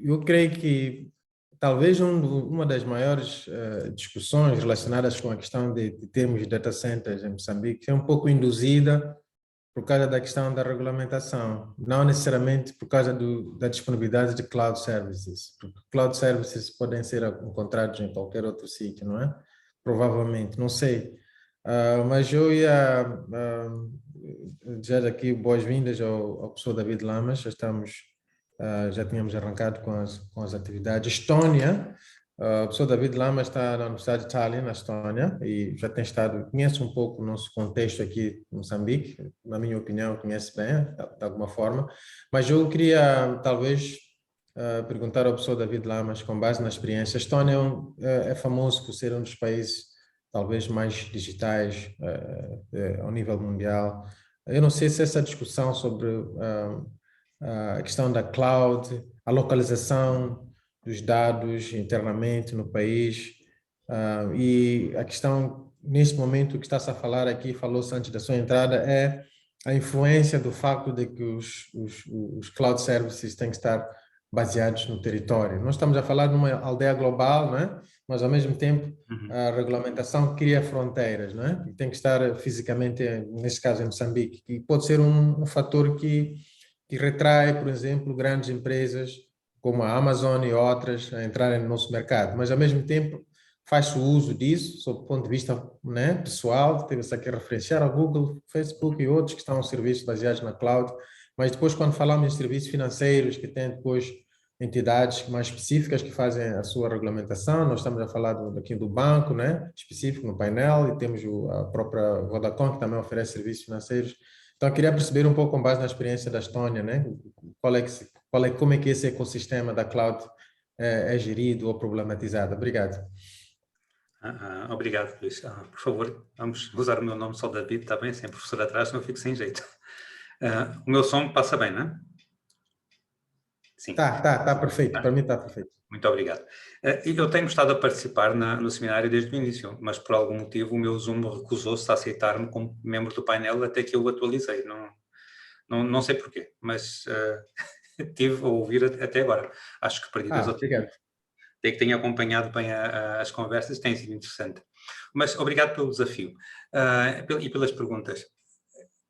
eu creio que talvez uma das maiores discussões relacionadas com a questão de termos data centers em Moçambique é um pouco induzida por causa da questão da regulamentação, não necessariamente por causa da disponibilidade de cloud services, porque cloud services podem ser encontrados em qualquer outro sítio, não é? Provavelmente, não sei. Mas eu ia dizer aqui boas-vindas ao professor David Lamas. Já tínhamos arrancado com as atividades. Estónia, o professor David Lamas está na Universidade de Tallinn, na Estónia, e já tem conhece um pouco o nosso contexto aqui em Moçambique, na minha opinião, conhece bem, de alguma forma, mas eu queria, talvez, perguntar ao professor David Lamas, com base na experiência. A Estónia é famoso por ser um dos países, talvez, mais digitais ao nível mundial. Eu não sei se essa discussão sobre a questão da cloud, a localização dos dados internamente no país, e a questão, neste momento, que está-se a falar aqui, falou-se antes da sua entrada, é a influência do facto de que os cloud services têm que estar baseados no território. Nós estamos a falar de uma aldeia global, não é? Mas, ao mesmo tempo, a regulamentação cria fronteiras, não é? E tem que estar fisicamente, neste caso, em Moçambique, e pode ser um fator que retrai, por exemplo, grandes empresas como a Amazon e outras a entrarem no nosso mercado, mas ao mesmo tempo faz-se uso disso, sob o ponto de vista, né, pessoal, teve-se aqui a referenciar ao Google, Facebook e outros que estão serviços baseados na cloud, mas depois quando falamos em serviços financeiros que têm depois entidades mais específicas que fazem a sua regulamentação, nós estamos a falar aqui do banco, né, específico no painel, e temos a própria Vodacom que também oferece serviços financeiros. Então, eu queria perceber um pouco com base na experiência da Estónia, né? Como é que esse ecossistema da cloud é gerido ou problematizado? Obrigado. Obrigado, Luís. Por favor, vamos usar o meu nome só, David, está bem? Sem professor atrás, senão eu fico sem jeito. O meu som passa bem, não é? Sim. Tá perfeito. Para mim está perfeito. Muito obrigado. Eu tenho estado a participar no seminário desde o início, mas por algum motivo o meu Zoom recusou-se a aceitar-me como membro do painel até que eu o atualizei. Não sei porquê, mas tive a ouvir até agora. Acho que perdi 2 ou 3. Até que tenho acompanhado bem as conversas, tem sido interessante. Mas obrigado pelo desafio e pelas perguntas.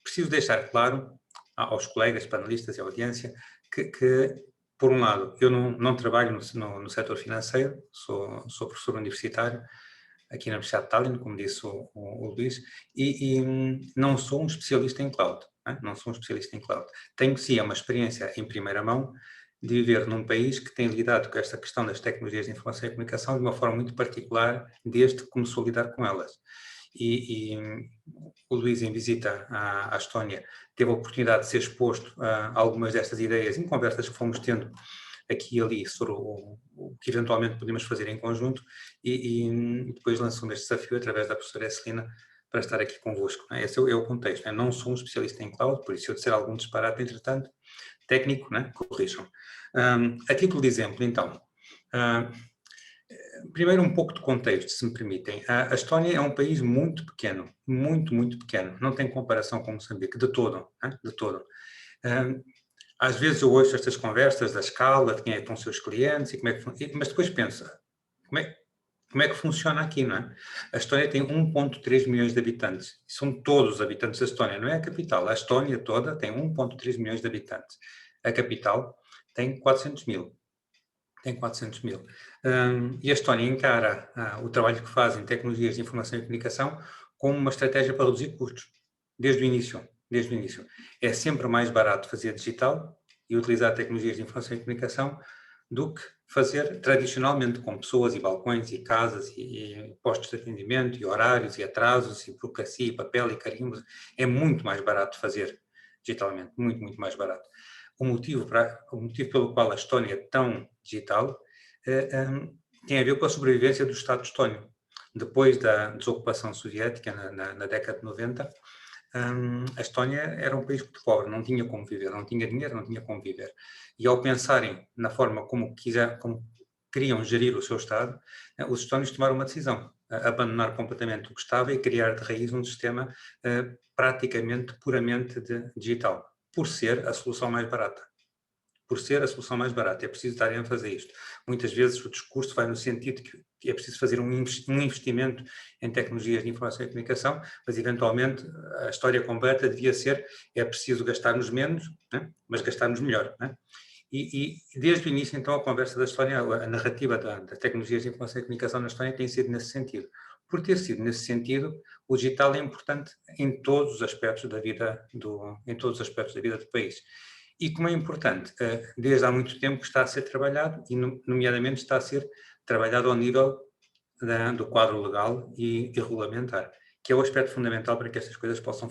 Preciso deixar claro aos colegas, panelistas e audiência que por um lado, eu não trabalho no setor financeiro, sou professor universitário aqui na Universidade de Tallinn, como disse o Luís, e não sou um especialista em cloud. Não sou um especialista em cloud. Tenho, sim, uma experiência em primeira mão de viver num país que tem lidado com esta questão das tecnologias de informação e comunicação de uma forma muito particular desde que começou a lidar com elas. E o Luís, em visita à Estónia, teve a oportunidade de ser exposto a algumas destas ideias em conversas que fomos tendo aqui e ali sobre o que eventualmente podemos fazer em conjunto e depois lançou-me este desafio através da professora Celina para estar aqui convosco. Esse é o contexto. Eu não sou um especialista em cloud, por isso se eu disser algum disparate, entretanto, técnico, corrijam. A título de exemplo, então, primeiro um pouco de contexto, se me permitem. A Estónia é um país muito pequeno, muito pequeno. Não tem comparação com Moçambique, de todo. De todo. Às vezes eu ouço estas conversas da escala, de quem é que são os seus clientes, mas depois penso, como é que funciona aqui, não é? A Estónia tem 1,3 milhões de habitantes. São todos os habitantes da Estónia, não é a capital. A Estónia toda tem 1,3 milhões de habitantes. A capital tem 400 mil. E a Estónia encara o trabalho que faz em tecnologias de informação e comunicação como uma estratégia para reduzir custos, desde o início. É sempre mais barato fazer digital e utilizar tecnologias de informação e comunicação do que fazer tradicionalmente com pessoas e balcões e casas e postos de atendimento e horários e atrasos e burocracia e papel e carimbos. É muito mais barato fazer digitalmente, muito mais barato. O motivo pelo qual a Estónia é tão digital tem a ver com a sobrevivência do Estado estónio. Depois da desocupação soviética, na década de 90, a Estónia era um país muito pobre, não tinha como viver, não tinha dinheiro, não tinha como viver. E ao pensarem na forma como queriam gerir o seu Estado, os estónios tomaram uma decisão, abandonar completamente o que estava e criar de raiz um sistema praticamente, puramente digital, por ser a solução mais barata. por ser a solução mais barata. É preciso dar ênfase a isto. Muitas vezes o discurso vai no sentido que é preciso fazer um investimento em tecnologias de informação e comunicação, mas eventualmente a história completa devia ser, é preciso gastarmos menos, né? Mas gastarmos melhor, né? E desde o início, então, a conversa da Estónia, a narrativa das tecnologias de informação e comunicação na Estónia tem sido nesse sentido. Por ter sido nesse sentido, o digital é importante em todos os aspectos da vida do país. E como é importante, desde há muito tempo está a ser trabalhado, e nomeadamente está a ser trabalhado ao nível do quadro legal e regulamentar, que é o aspecto fundamental para que estas coisas possam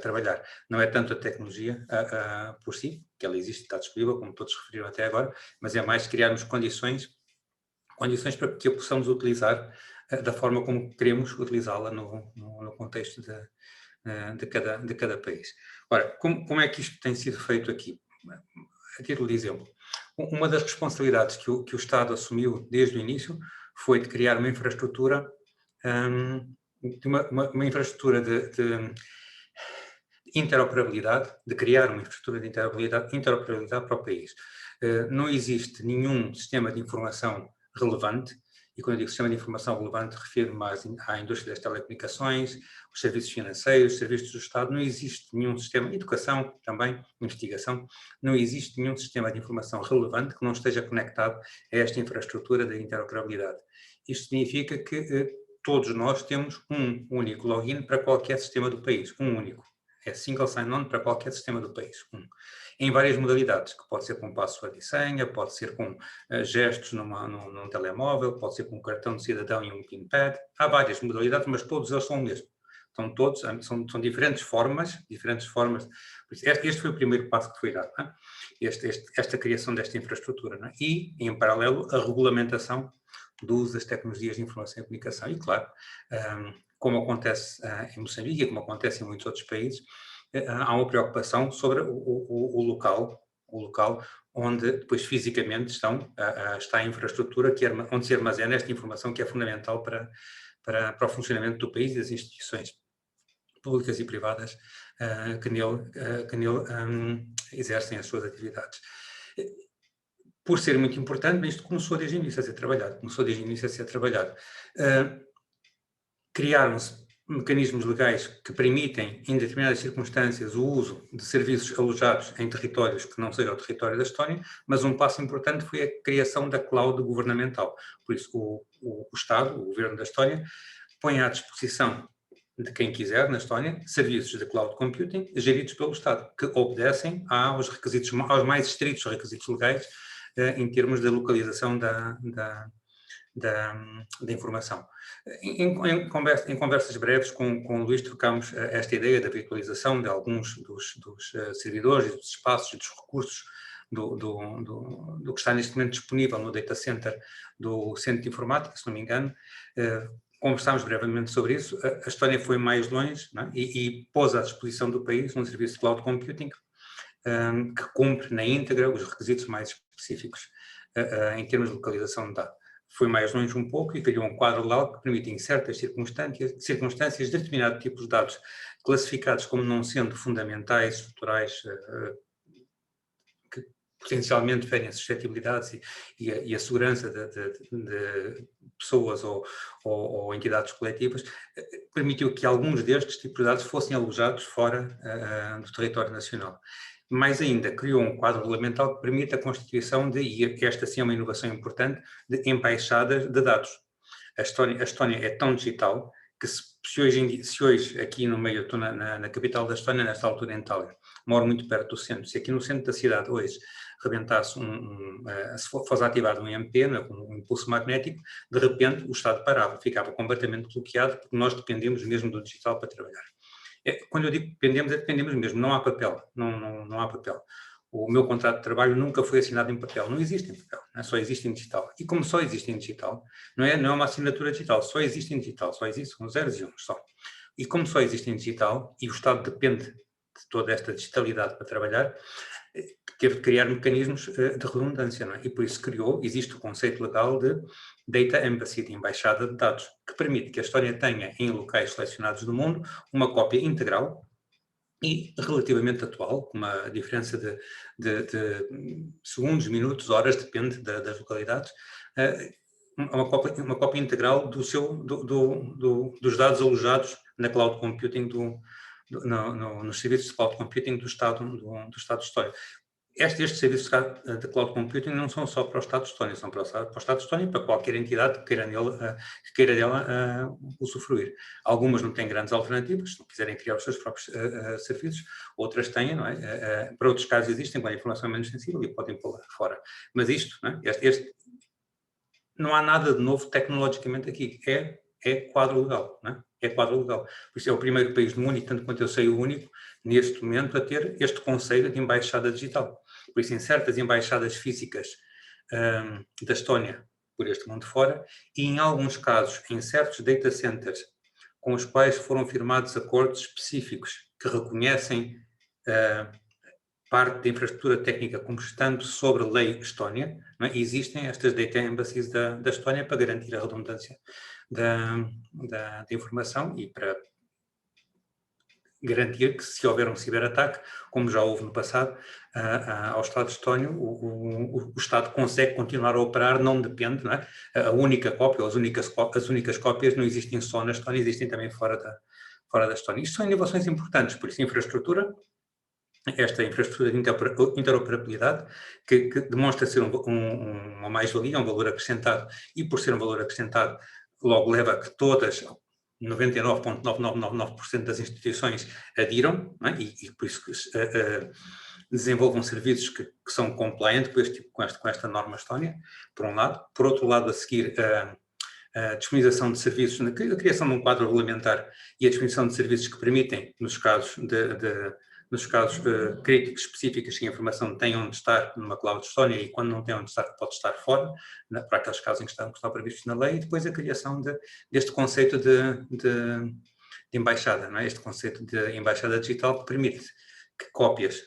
trabalhar. Não é tanto a tecnologia por si, que ela existe, está disponível, como todos referiram até agora, mas é mais criarmos condições para que a possamos utilizar da forma como queremos utilizá-la no contexto de cada país. Ora, como é que isto tem sido feito aqui? A título de exemplo, uma das responsabilidades que o Estado assumiu desde o início foi de criar uma infraestrutura, uma infraestrutura de interoperabilidade, de criar uma infraestrutura de interoperabilidade para o país. Não existe nenhum sistema de informação relevante, e quando eu digo sistema de informação relevante, refiro-me à indústria das telecomunicações, os serviços financeiros, os serviços do Estado. Não existe nenhum sistema, educação também, investigação, não existe nenhum sistema de informação relevante que não esteja conectado a esta infraestrutura da interoperabilidade. Isto significa que todos nós temos um único login para qualquer sistema do país, um único. É single sign-on para qualquer sistema do país, em várias modalidades, que pode ser com password e senha, pode ser com gestos num telemóvel, pode ser com um cartão de cidadão e um PIN pad. Há várias modalidades, mas todos eles são o mesmo. Então, todos são diferentes formas. Este foi o primeiro passo que foi dado, não é? Esta criação desta infraestrutura, não é? E, em paralelo, a regulamentação do uso das tecnologias de informação e comunicação. E, claro, como acontece em Moçambique e como acontece em muitos outros países, há uma preocupação sobre o local onde depois fisicamente está a infraestrutura onde se armazena esta informação que é fundamental para o funcionamento do país e das instituições públicas e privadas que nele exercem as suas atividades. Por ser muito importante, isto começou desde o início a ser trabalhado. Criaram-se mecanismos legais que permitem, em determinadas circunstâncias, o uso de serviços alojados em territórios que não sejam o território da Estónia, mas um passo importante foi a criação da cloud governamental. Por isso, o Estado, o Governo da Estónia, põe à disposição de quem quiser, na Estónia, serviços de cloud computing geridos pelo Estado, que obedecem aos mais estritos requisitos legais em termos da localização da informação. Em conversas breves com o Luís trocámos esta ideia da virtualização de alguns dos servidores, dos espaços e dos recursos do que está neste momento disponível no data center do Centro de Informática, se não me engano. Conversámos brevemente sobre isso. A Estónia foi mais longe, não é? e pôs à disposição do país um serviço de cloud computing que cumpre na íntegra os requisitos mais específicos em termos de localização de dados. Foi mais longe um pouco e criou um quadro legal que permite, em certas circunstâncias, determinados tipos de dados classificados como não sendo fundamentais, estruturais, que potencialmente ferem as suscetibilidades e a segurança de pessoas ou entidades coletivas, permitiu que alguns destes tipos de dados fossem alojados fora do território nacional. Mais ainda, criou um quadro regulamental que permite a constituição e esta sim é uma inovação importante, de embaixadas de dados. A Estónia é tão digital que se hoje aqui no meio, eu estou na capital da Estónia, nesta altura em Tallinn, moro muito perto do centro, se aqui no centro da cidade hoje rebentasse se fosse ativado um EMP, um impulso magnético, de repente o Estado parava, ficava completamente bloqueado, porque nós dependemos mesmo do digital para trabalhar. Quando eu digo dependemos mesmo, não há papel, não há papel. O meu contrato de trabalho nunca foi assinado em papel, não existe em papel, né? Só existe em digital. E como só existe em digital, não é uma assinatura digital, só existe em digital, só existem zeros e uns só. E como só existe em digital, e o Estado depende de toda esta digitalidade para trabalhar, teve de criar mecanismos de redundância, não é? E por isso existe o conceito legal de Data Embassy, de embaixada de dados, que permite que a Estónia tenha, em locais selecionados do mundo, uma cópia integral e relativamente atual, com uma diferença de segundos, minutos, horas, depende das localidades, uma cópia integral dos dados alojados na cloud computing, nos serviços de cloud computing do Estado de Estónia. Estes serviços de cloud computing não são só para o Estado de Estónia, são para o Estado de Estónia e para qualquer entidade que queira dela usufruir. Algumas não têm grandes alternativas, se não quiserem criar os seus próprios serviços, outras têm, não é? Para outros casos existem, quando a informação é menos sensível e podem pô-la fora. Mas isto, não é? Não há nada de novo tecnologicamente aqui, é quadro legal, não é? É quadro legal. Por isso é o primeiro país no mundo, e tanto quanto eu sei o único, neste momento, a ter este conceito de embaixada digital. Por isso, em certas embaixadas físicas da Estónia, por este mundo fora, e em alguns casos, em certos data centers, com os quais foram firmados acordos específicos que reconhecem parte da infraestrutura técnica como estando sobre a lei Estónia, não é? Existem estas data embassies da Estónia para garantir a redundância da informação e para garantir que, se houver um ciberataque, como já houve no passado, ao Estado estónio, o Estado consegue continuar a operar, não depende, não é? A única cópia, ou as únicas cópias não existem só na Estónia, existem também fora da Estónia. Isto são inovações importantes, por isso esta infraestrutura de interoperabilidade, que demonstra ser uma mais-valia, um valor acrescentado, e por ser um valor acrescentado, logo leva a que todas, 99,9999% das instituições adiram, não é? E por isso desenvolvam serviços que são compliant com esta norma Estónia, por um lado. Por outro lado, a seguir, a disponibilização de serviços, a criação de um quadro regulamentar e a disponibilização de serviços que permitem, nos casos críticos específicos, que a informação tem onde estar numa cloud Estónia, e quando não tem onde estar, pode estar fora, para aqueles casos em que estão previstos na lei, e depois a criação deste conceito de embaixada, não é? Este conceito de embaixada digital que permite que cópias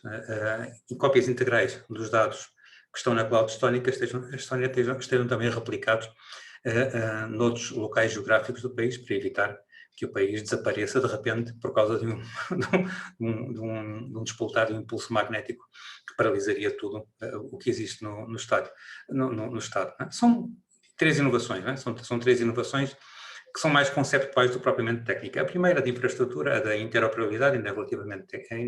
integrais dos dados que estão na cloud estónica estejam também replicados noutros locais geográficos do país, para evitar que o país desapareça de repente por causa de um despoltar de um impulso magnético que paralisaria tudo o que existe no Estado. São três inovações, não é? São três inovações que são mais conceptuais do que propriamente técnica. A primeira, de infraestrutura, a da interoperabilidade, ainda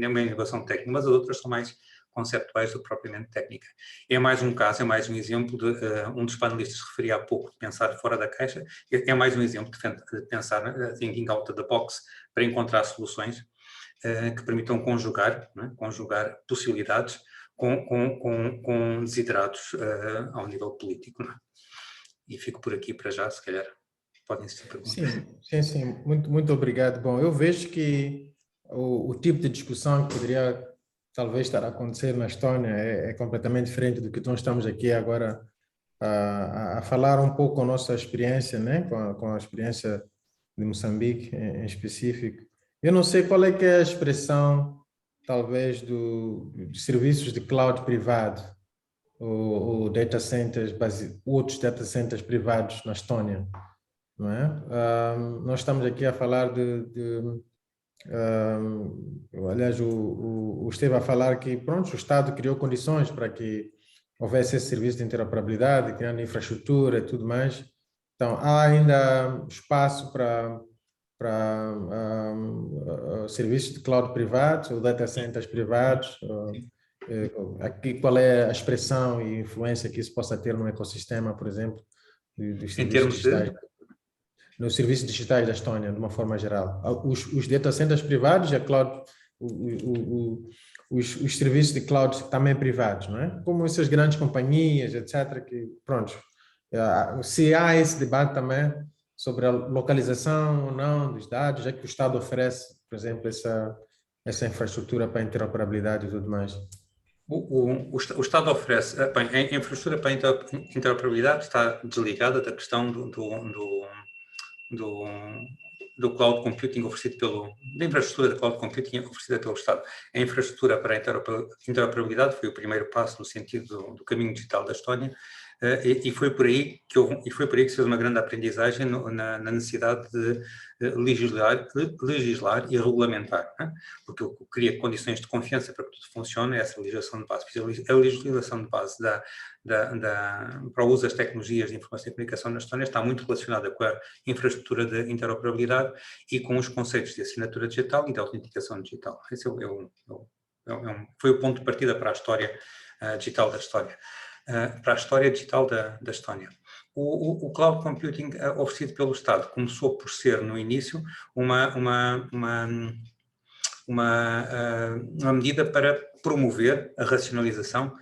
é uma inovação técnica, mas as outras são mais conceptuais do que propriamente técnica. É mais um caso, é mais um exemplo de, um dos panelistas referia há pouco, de pensar fora da caixa, é mais um exemplo de pensar thinking out of the box, para encontrar soluções que permitam conjugar, não é? Conjugar possibilidades com desiderados ao nível político. Não é? E fico por aqui para já, se calhar podem ser perguntas. Sim, muito obrigado. Bom, eu vejo que o tipo de discussão que poderia talvez estar a acontecer na Estónia é completamente diferente do que nós estamos aqui agora a falar um pouco com a nossa experiência, né? Com a experiência de Moçambique em específico. Eu não sei qual é que é a expressão, talvez, dos serviços de cloud privado, ou data centers, outros data centers privados na Estónia, não é? Nós estamos aqui a falar aliás, o Esteve a falar que, pronto, o Estado criou condições para que houvesse esse serviço de interoperabilidade, criando infraestrutura e tudo mais. Então, há ainda espaço para serviços de cloud privados ou data centers privados. Aqui, qual é a expressão e influência que isso possa ter no ecossistema, por exemplo, dos serviços digitais? Nos serviços digitais da Estónia, de uma forma geral. Os data centers privados e a cloud, os serviços de cloud também privados, não é? Como essas grandes companhias, etc., que, pronto, se há esse debate também sobre a localização ou não dos dados, já que o Estado oferece, por exemplo, essa infraestrutura para interoperabilidade e tudo mais. O Estado oferece, bem, a infraestrutura para interoperabilidade está desligada da questão do cloud computing oferecido da infraestrutura de cloud computing oferecida pelo Estado. A infraestrutura para a interoperabilidade foi o primeiro passo no sentido do caminho digital da Estónia, e foi por aí que se fez uma grande aprendizagem na necessidade de legislar e regulamentar, né? Porque o que cria condições de confiança para que tudo funcione é essa legislação de base. A legislação de base para o uso das tecnologias de informação e comunicação na Estónia está muito relacionada com a infraestrutura de interoperabilidade e com os conceitos de assinatura digital e de autenticação digital. Esse foi o ponto de partida para a história digital da Estónia. Para a história digital da Estónia. O cloud computing oferecido pelo Estado começou por ser, no início, uma medida para promover a racionalização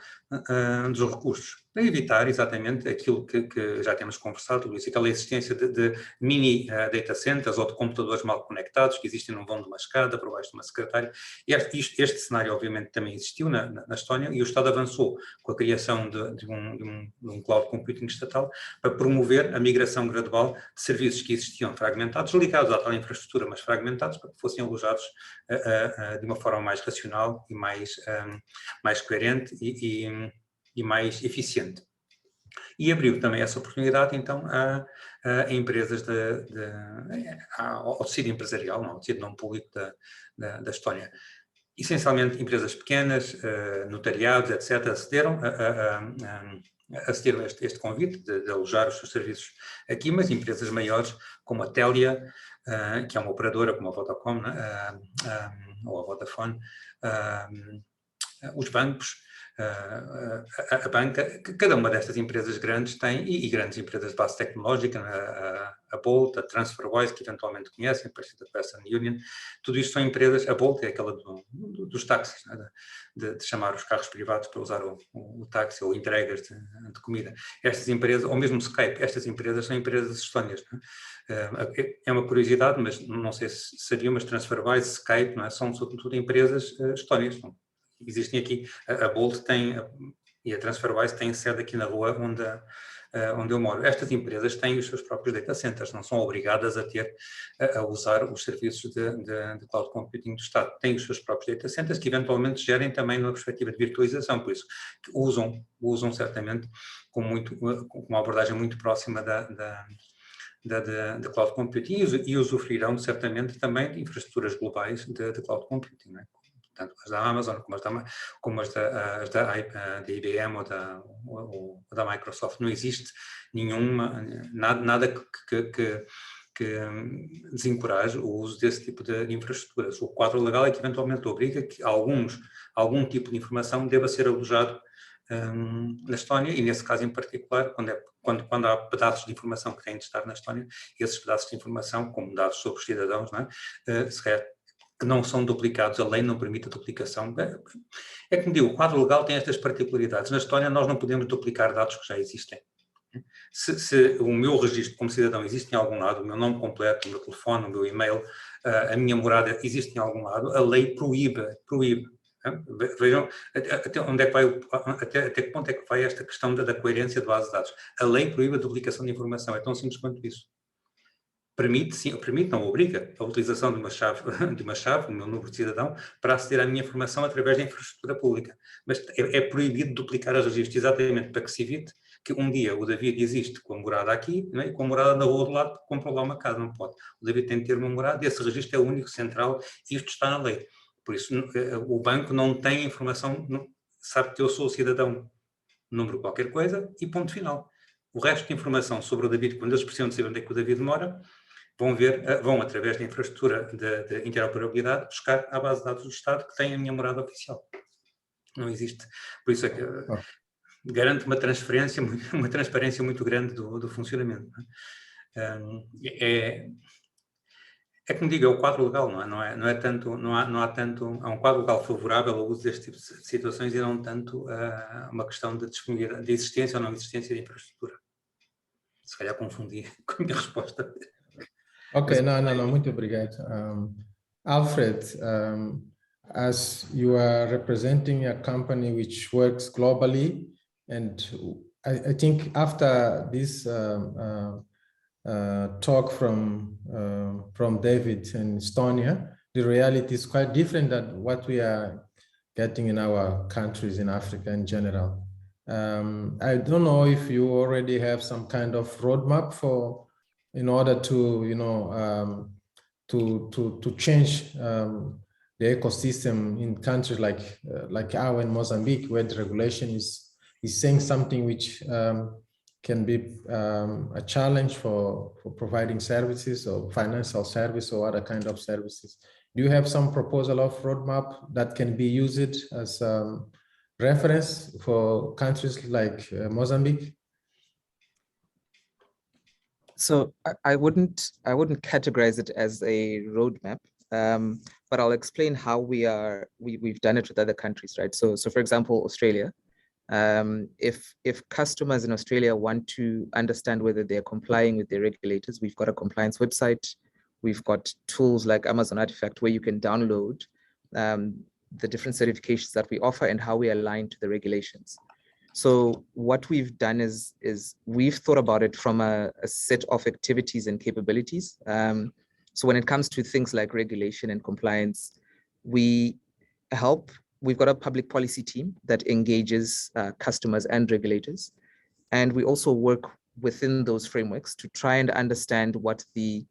dos recursos, para evitar exatamente aquilo que já temos conversado, Luís, aquela existência de mini data centers ou de computadores mal conectados que existem num vão de uma escada, por baixo de uma secretária. Este cenário, obviamente, também existiu na Estónia e o Estado avançou com a criação de um cloud computing estatal para promover a migração gradual de serviços que existiam fragmentados, ligados à tal infraestrutura, mas fragmentados, para que fossem alojados de uma forma mais racional e mais coerente e mais eficiente. E abriu também essa oportunidade, então, a empresas ao tecido empresarial, ao tecido não público da Estónia. Essencialmente, empresas pequenas, notariados, etc., acederam a este convite de alojar os seus serviços aqui, mas empresas maiores, como a Telia, que é uma operadora como a Vodacom, ou a Vodafone, os bancos, a banca, cada uma destas empresas grandes tem, e grandes empresas de base tecnológica, a Bolt, a TransferWise, que eventualmente conhecem, parecida com a Western Union, tudo isto são empresas, a Bolt é aquela dos táxis, né, de chamar os carros privados para usar o táxi ou entregas de comida. Estas empresas, ou mesmo Skype, estas empresas são empresas estónias, né? É uma curiosidade, mas não sei se sabia, mas TransferWise, Skype, não é? São tudo empresas estónias, não? Existem aqui, a Bolt e a TransferWise têm sede aqui na rua onde eu moro. Estas empresas têm os seus próprios data centers, não são obrigadas a usar os serviços de cloud computing do Estado. Têm os seus próprios data centers que eventualmente gerem também numa perspectiva de virtualização, por isso que usam certamente com uma abordagem muito próxima da cloud computing e usufruirão certamente também de infraestruturas globais de cloud computing, não é? Tanto as da Amazon como as da IBM ou da Microsoft. Não existe nada que desencoraje o uso desse tipo de infraestruturas. O quadro legal é que eventualmente obriga que algum tipo de informação deva ser alojado na Estónia, e nesse caso em particular, quando há pedaços de informação que têm de estar na Estónia, esses pedaços de informação, como dados sobre os cidadãos, não é? Que não são duplicados, a lei não permite a duplicação. É como digo, o quadro legal tem estas particularidades. Na Estónia nós não podemos duplicar dados que já existem. Se o meu registro como cidadão existe em algum lado, o meu nome completo, o meu telefone, o meu e-mail, a minha morada existe em algum lado, a lei proíbe. Vejam até onde é que vai, até que ponto é que vai esta questão da coerência de base de dados. A lei proíbe a duplicação de informação, é tão simples quanto isso. Permite, não obriga, a utilização de uma chave, o meu número de cidadão, para aceder à minha informação através da infraestrutura pública. Mas é proibido duplicar os registros, exatamente para que se evite que um dia o David existe com a morada aqui, não é? E com a morada na rua do lado, porque comprou lá uma casa, não pode. O David tem de ter uma morada e esse registro é o único central e isto está na lei. Por isso, o banco não tem informação, sabe que eu sou cidadão, número qualquer coisa e ponto final. O resto de informação sobre o David, quando eles precisam de saber onde é que o David mora, vão através da infraestrutura de interoperabilidade buscar a base de dados do Estado que tem a minha morada oficial. Não existe. Por isso é que garante uma transparência muito grande do funcionamento. É como digo, é o quadro legal, não é tanto, há um quadro legal favorável ao uso deste tipo de situações e não tanto uma questão de disponibilidade, de existência ou não existência de infraestrutura. Se calhar confundi com a minha resposta. Ok, não, muito obrigado. Alfred, as you are representing a company which works globally, and I think after this talk from David in Estonia, the reality is quite different than what we are getting in our countries in Africa in general. I don't know if you already have some kind of roadmap in order to, you know, to change the ecosystem in countries like our in Mozambique, where the regulation is saying something which can be a challenge for providing services or financial service or other kind of services. Do you have some proposal of roadmap that can be used as reference for countries like Mozambique? So I wouldn't categorize it as a roadmap, but I'll explain how we've done it with other countries, right? So for example, Australia. If customers in Australia want to understand whether they're complying with their regulators, we've got a compliance website. We've got tools like Amazon Artifact where you can download the different certifications that we offer and how we align to the regulations. So what we've done is we've thought about it from a set of activities and capabilities. So when it comes to things like regulation and compliance, we've got a public policy team that engages customers and regulators. And we also work within those frameworks to try and understand what the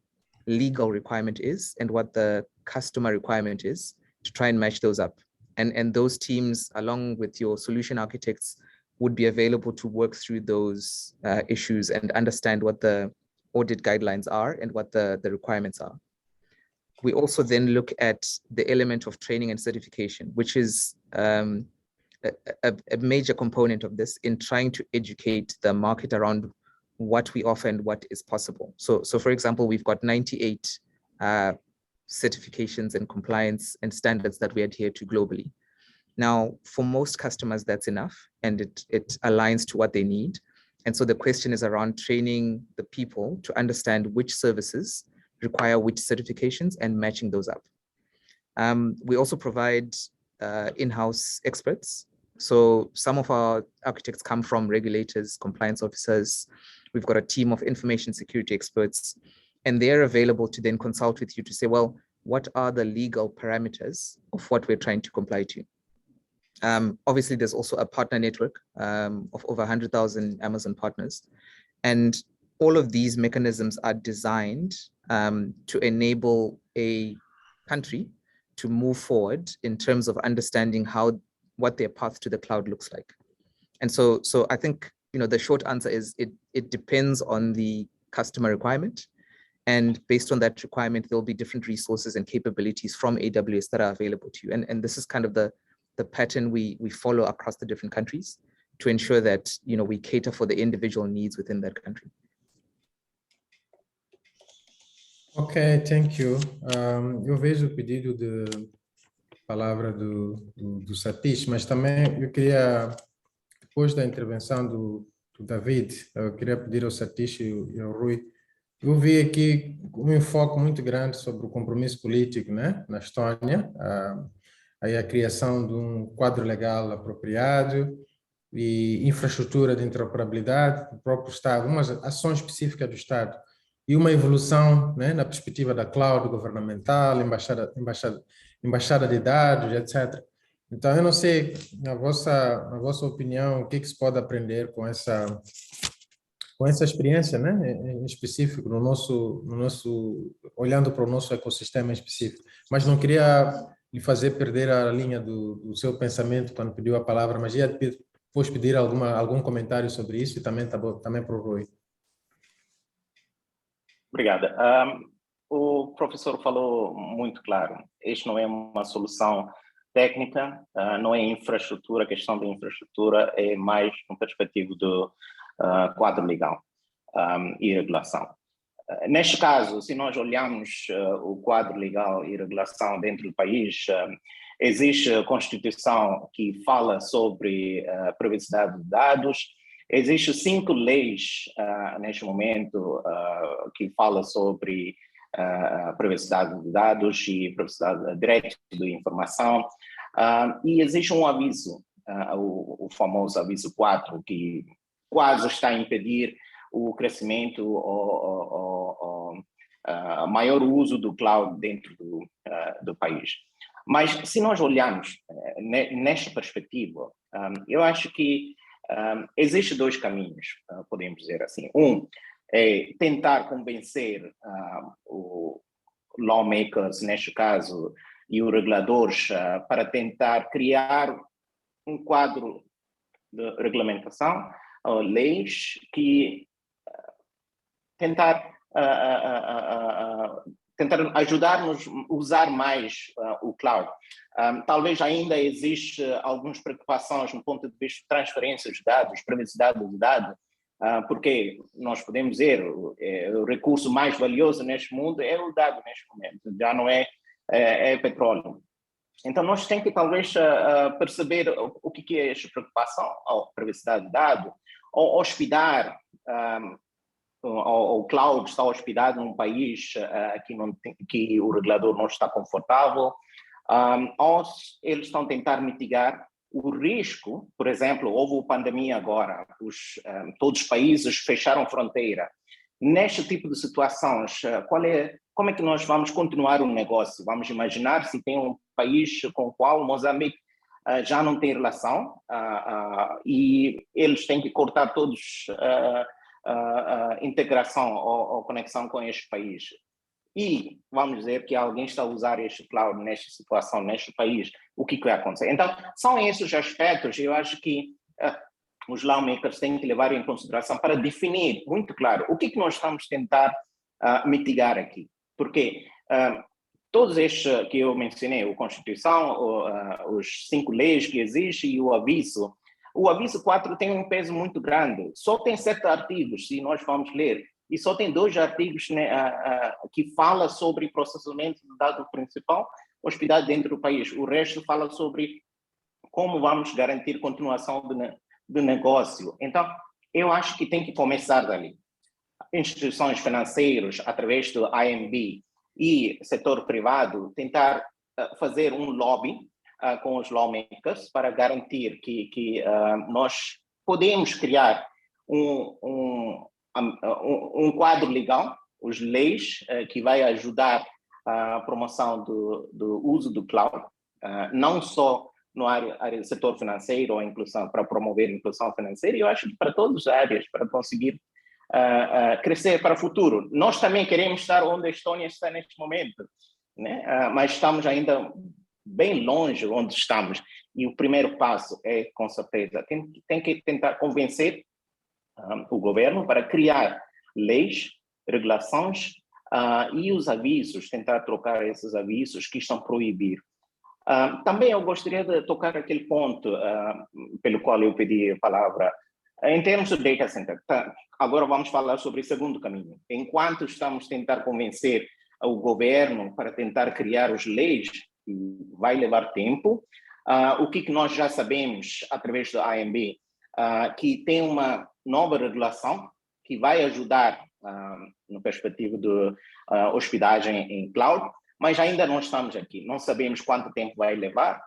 legal requirement is and what the customer requirement is to try and match those up. And those teams, along with your solution architects, would be available to work through those issues and understand what the audit guidelines are and what the requirements are. We also then look at the element of training and certification, which is a major component of this in trying to educate the market around what we offer and what is possible. So for example, we've got 98 certifications and compliance and standards that we adhere to globally. Now, for most customers, that's enough, and it aligns to what they need. And so the question is around training the people to understand which services require which certifications and matching those up. We also provide in-house experts. So some of our architects come from regulators, compliance officers. We've got a team of information security experts, and they're available to then consult with you to say, well, what are the legal parameters of what we're trying to comply to? Obviously, there's also a partner network of over 100,000 Amazon partners. And all of these mechanisms are designed to enable a country to move forward in terms of understanding what their path to the cloud looks like. And so I think, you know, the short answer is it depends on the customer requirement. And based on that requirement, there'll be different resources and capabilities from AWS that are available to you. And this is kind of the pattern we follow across the different countries to ensure that, you know, we cater for the individual needs within that country. Ok, thank you. Eu vejo o pedido de palavra do Satish, mas também eu queria, depois da intervenção do David, eu queria pedir ao Satish e ao Rui, eu vi aqui um enfoque muito grande sobre o compromisso político, né, na Estónia, aí a criação de um quadro legal apropriado e infraestrutura de interoperabilidade do próprio Estado, umas ações específicas do Estado e uma evolução, né, na perspectiva da cloud governamental, embaixada de dados, etc. Então, eu não sei, na vossa opinião, o que se pode aprender com essa experiência, né, em específico, olhando para o nosso ecossistema em específico. Mas não queria lhe fazer perder a linha do seu pensamento quando pediu a palavra, mas ia depois pedir algum comentário sobre isso e também para o Rui. Obrigada. O professor falou muito claro. Este não é uma solução técnica, não é infraestrutura, a questão da infraestrutura é mais uma perspectiva do quadro legal e regulação. Neste caso, se nós olharmos o quadro legal e regulação dentro do país, existe a Constituição que fala sobre privacidade de dados, existem 5 leis neste momento que falam sobre privacidade de dados e privacidade direito de informação, e existe um aviso, o famoso aviso 4, que quase está a impedir o crescimento ou maior uso do cloud dentro do país. Mas se nós olharmos nesta perspectiva, eu acho que Existem dois caminhos, podemos dizer assim. Um é tentar convencer os lawmakers, neste caso, e os reguladores para tentar criar um quadro de regulamentação, leis que tentar ajudar-nos a usar mais o cloud. Talvez ainda existe algumas preocupações no ponto de vista de transferência de dados, privacidade dos dados, porque nós podemos dizer o recurso mais valioso neste mundo é o dado neste momento, já não é petróleo. Então nós temos que talvez perceber o que é esta preocupação, a privacidade de dados, ou hospedar o cloud está hospedado num país que o regulador não está confortável, ou eles estão a tentar mitigar o risco. Por exemplo, houve a pandemia agora, todos os países fecharam fronteira. Neste tipo de situações, como é que nós vamos continuar o negócio? Vamos imaginar se tem um país com o qual Moçambique já não tem relação e eles têm que cortar todos integração ou conexão com este país. E vamos dizer que alguém está a usar este cloud nesta situação, neste país, o que vai acontecer? Então, são esses aspectos, eu acho que os lawmakers têm que levar em consideração para definir muito claro o que nós estamos a tentar mitigar aqui. Porque todos estes que eu mencionei, a Constituição, os 5 leis que existem e o aviso 4 tem um peso muito grande. Só tem 7 artigos, se nós vamos ler, e só tem 2 artigos, né, que fala sobre processamento do dado principal hospedado dentro do país. O resto fala sobre como vamos garantir continuação do negócio. Então, eu acho que tem que começar dali. Instituições financeiras, através do IMB e setor privado, tentar fazer um lobby com os lawmakers para garantir que nós podemos criar um quadro legal, as leis que vai ajudar a promoção do uso do cloud, não só no área do setor financeiro ou inclusão, para promover a inclusão financeira, eu acho que para todas as áreas, para conseguir crescer para o futuro. Nós também queremos estar onde a Estônia está neste momento, né? Mas estamos ainda bem longe onde estamos. E o primeiro passo é, com certeza, tem que tentar convencer o governo para criar leis, regulações e os avisos, tentar trocar esses avisos que estão proibidos. Também eu gostaria de tocar aquele ponto pelo qual eu pedi a palavra. Em termos de data center, agora vamos falar sobre o segundo caminho. Enquanto estamos a tentar convencer o governo para tentar criar as leis, vai levar tempo. O que nós já sabemos através do AMB, que tem uma nova regulação que vai ajudar na perspectiva de hospedagem em cloud, mas ainda não estamos aqui, não sabemos quanto tempo vai levar,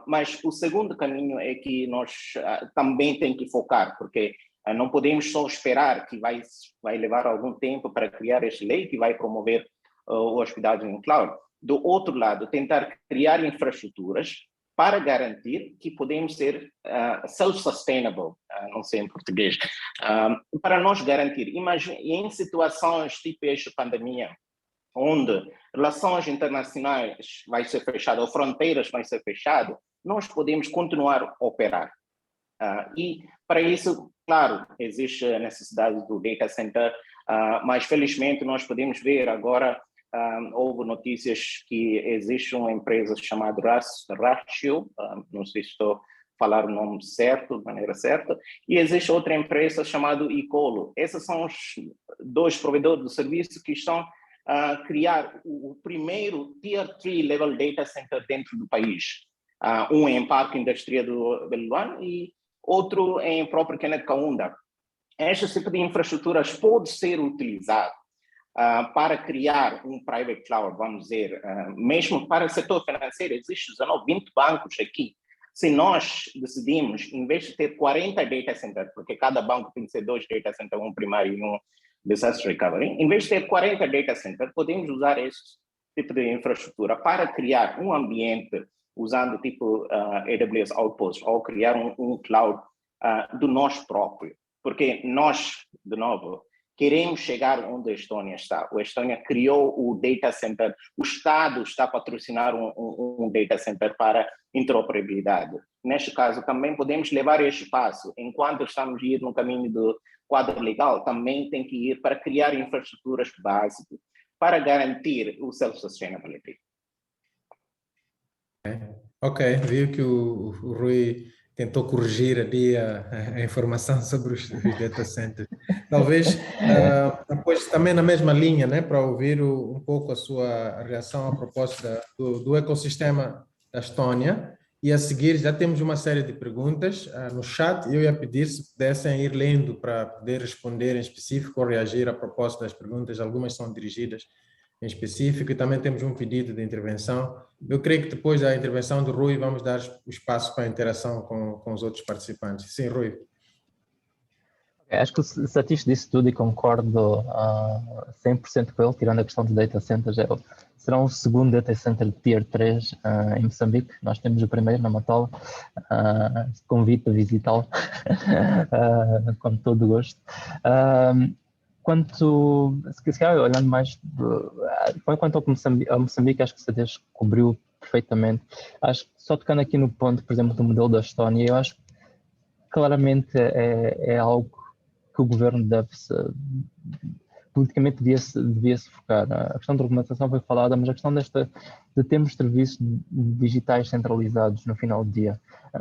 mas o segundo caminho é que nós também tem que focar, porque não podemos só esperar que vai levar algum tempo para criar esta lei que vai promover a hospedagem em cloud. Do outro lado, tentar criar infraestruturas para garantir que podemos ser self-sustainable, não sei em português, para nós garantir. Imagine, em situações tipo esta pandemia, onde relações internacionais vai ser fechadas, ou fronteiras vai ser fechadas, nós podemos continuar a operar. E para isso, claro, existe a necessidade do data center, mas felizmente nós podemos ver agora, houve notícias que existe uma empresa chamada Ratio, não sei se estou a falar o nome certo, de maneira certa, e existe outra empresa chamada Ecolo. Esses são os 2 provedores de serviço que estão a criar o primeiro Tier 3 Level Data Center dentro do país. Um em Parque Industrial do Beluan e outro em próprio Kenneth Kaunda. Este tipo de infraestruturas pode ser utilizado para criar um private cloud, vamos dizer, mesmo para o setor financeiro. Existem 20 bancos aqui. Se nós decidimos, em vez de ter 40 data centers, porque cada banco tem que ser 2 data centers, um primário e um disaster recovery, em vez de ter 40 data centers, podemos usar esse tipo de infraestrutura para criar um ambiente usando tipo AWS Outpost, ou criar um cloud do nós próprio, porque nós, de novo, queremos chegar onde a Estônia está. A Estônia criou o data center, o Estado está a patrocinar um data center para interoperabilidade. Neste caso, também podemos levar este passo. Enquanto estamos a ir no caminho do quadro legal, também tem que ir para criar infraestruturas básicas para garantir o self-sustainability. Ok, viu que o Rui tentou corrigir ali a informação sobre os data centers. Talvez depois também na mesma linha, né, para ouvir um pouco a sua reação à proposta do ecossistema da Estônia. E a seguir já temos uma série de perguntas no chat. Eu ia pedir se pudessem ir lendo para poder responder em específico ou reagir à proposta das perguntas. Algumas são dirigidas em específico e também temos um pedido de intervenção. Eu creio que depois da intervenção do Rui vamos dar o espaço para a interação com os outros participantes. Sim, Rui. Acho que o Satish disse tudo e concordo 100% com ele, tirando a questão dos data centers. Será um segundo data center de Tier 3 em Moçambique. Nós temos o primeiro na Matola. Convido a visitá-lo com todo o gosto. Quanto, se calhar, olhando mais quanto ao Moçambique, acho que o Satish cobriu perfeitamente. Acho que só tocando aqui no ponto, por exemplo, do modelo da Estónia, eu acho que claramente é algo que o governo politicamente devia-se focar. A questão da regulamentação foi falada, mas a questão de termos serviços digitais centralizados no final do dia.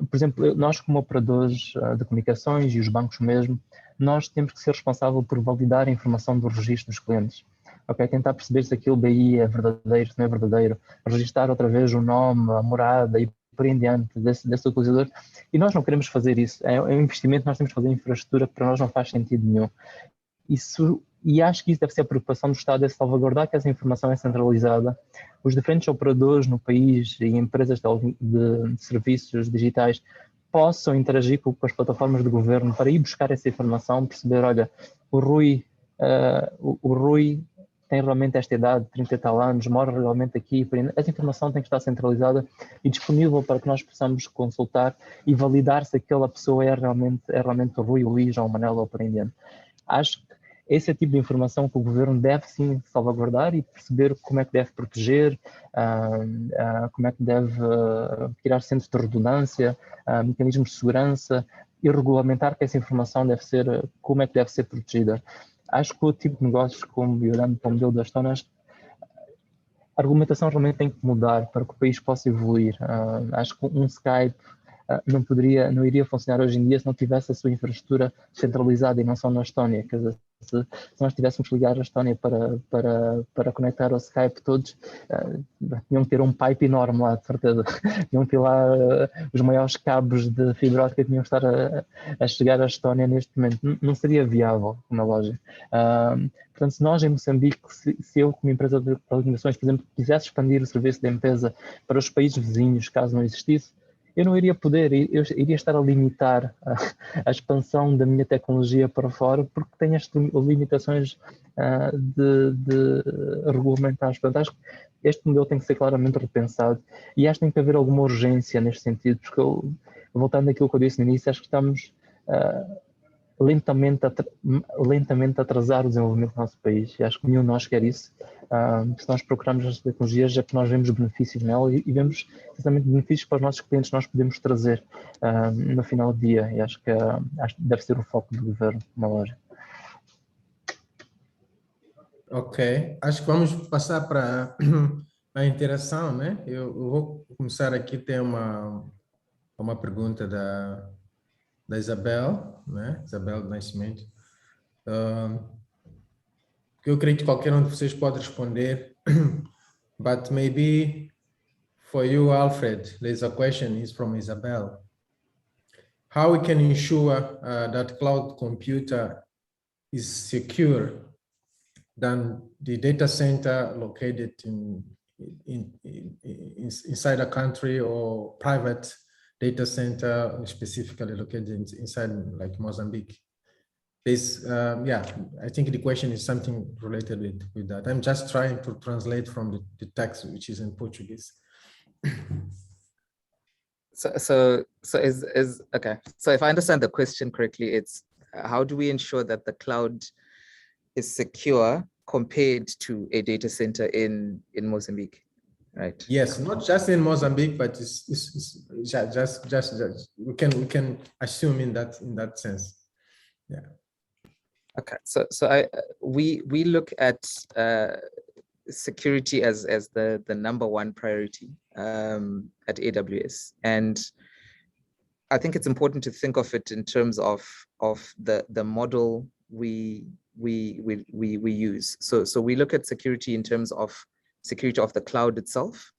Por exemplo, nós como operadores de comunicações e os bancos mesmo, nós temos que ser responsáveis por validar a informação do registro dos clientes. Okay? Tentar perceber se aquele BI é verdadeiro, se não é verdadeiro, registrar outra vez o nome, a morada e por em diante desse utilizador, e nós não queremos fazer isso. É um investimento, nós temos que fazer infraestrutura que para nós não faz sentido nenhum. E acho que isso deve ser a preocupação do Estado, é salvaguardar que essa informação é centralizada. Os diferentes operadores no país e empresas de serviços digitais possam interagir com as plataformas do governo para ir buscar essa informação, perceber, olha, o Rui tem realmente esta idade, 30 e tal anos, mora realmente aqui, essa informação tem que estar centralizada e disponível para que nós possamos consultar e validar se aquela pessoa é realmente o Rui, o Luís ou o Manel ou por aí adiante. Acho que esse é o tipo de informação que o governo deve sim salvaguardar e perceber como é que deve proteger, como é que deve criar centros de redundância, mecanismos de segurança e regulamentar que essa informação como é que deve ser protegida. Acho que o tipo de negócios, como olhando para o modelo da Estônia, a regulamentação realmente tem que mudar para que o país possa evoluir. Acho que um Skype não iria funcionar hoje em dia se não tivesse a sua infraestrutura centralizada e não só na Estónia. Quer dizer, se nós tivéssemos que ligar a Estónia para conectar ao Skype todos, tinham que ter um pipe enorme lá, de certeza. Tinham que ter lá os maiores cabos de fibra óptica que tinham que estar a chegar à Estónia neste momento. Não seria viável, como é lógico. Portanto, se nós em Moçambique, se eu como empresa de telecomunicações, por exemplo, quisesse expandir o serviço da empresa para os países vizinhos, caso não existisse, eu não iria poder, eu iria estar a limitar a expansão da minha tecnologia para fora porque tem as limitações de regulamentares. Portanto, acho que este modelo tem que ser claramente repensado e acho que tem que haver alguma urgência neste sentido, porque voltando àquilo que eu disse no início, acho que estamos lentamente a atrasar o desenvolvimento do nosso país e acho que nenhum de nós quer isso. Se nós procuramos as tecnologias é que nós vemos benefícios nela e vemos exatamente benefícios para os nossos clientes que nós podemos trazer no final do dia e acho que deve ser o foco do governo, na loja. Ok, acho que vamos passar para a interação, né? Eu vou começar aqui, tem uma pergunta da Isabel, né? Isabel do Nascimento. Eu creio que qualquer um de vocês pode responder, but maybe for you, Alfred, there's a question is from Isabel. How we can ensure that cloud computer is secure than the data center located inside a country or private data center specifically located inside like Mozambique? This, I think the question is something related with that. I'm just trying to translate from the text, which is in Portuguese. Okay. So if I understand the question correctly, it's how do we ensure that the cloud is secure compared to a data center in Mozambique, right? Yes, not just in Mozambique, but it's just we can assume in that sense. Yeah. Okay. So we look at security as the number one priority at AWS, and I think it's important to think of it in terms of the model we use. So we look at security in terms of security of the cloud itself,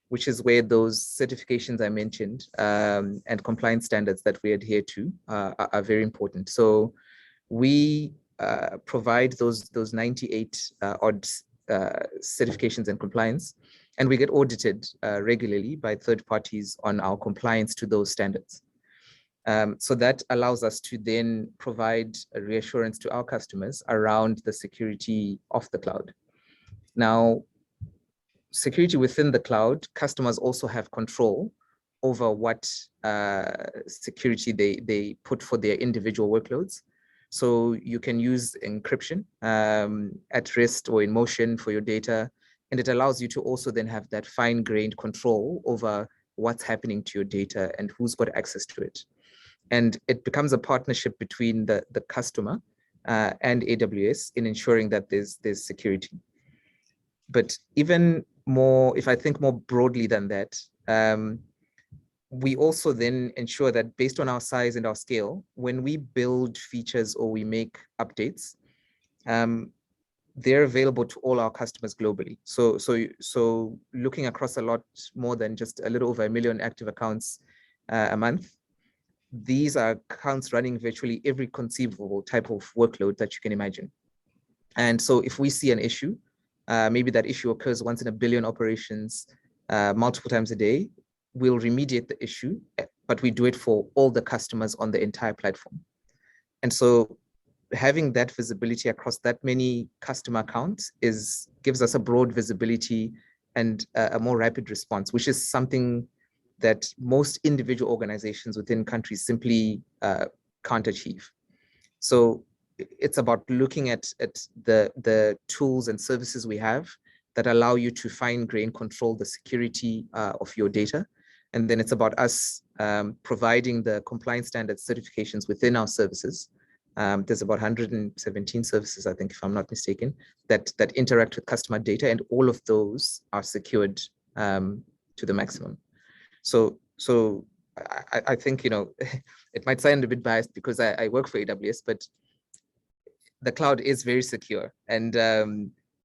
which is where those certifications I mentioned and compliance standards that we adhere to are very important. So we provide those 98 odd certifications and compliance, and we get audited regularly by third parties on our compliance to those standards. So that allows us to then provide a reassurance to our customers around the security of the cloud. Now, security within the cloud, customers also have control over what security they put for their individual workloads. So you can use encryption at rest or in motion for your data, and it allows you to also then have that fine-grained control over what's happening to your data and who's got access to it. And it becomes a partnership between the customer and AWS in ensuring that there's security. But even more, if I think more broadly than that, we also then ensure that based on our size and our scale, when we build features or we make updates, they're available to all our customers globally. So looking across a lot more than just a little over 1 million active accounts a month, these are accounts running virtually every conceivable type of workload that you can imagine. And so if we see an issue, maybe that issue occurs once in a billion operations, multiple times a day, we'll remediate the issue, but we do it for all the customers on the entire platform. And so having that visibility across that many customer accounts gives us a broad visibility and a more rapid response, which is something that most individual organizations within countries simply can't achieve. So it's about looking at the tools and services we have that allow you to fine-grain control the security of your data. And then it's about us providing the compliance standard certifications within our services. There's about 117 services, I think, if I'm not mistaken, that interact with customer data, and all of those are secured to the maximum. So I think, you know, it might sound a bit biased because I work for AWS, but the cloud is very secure, and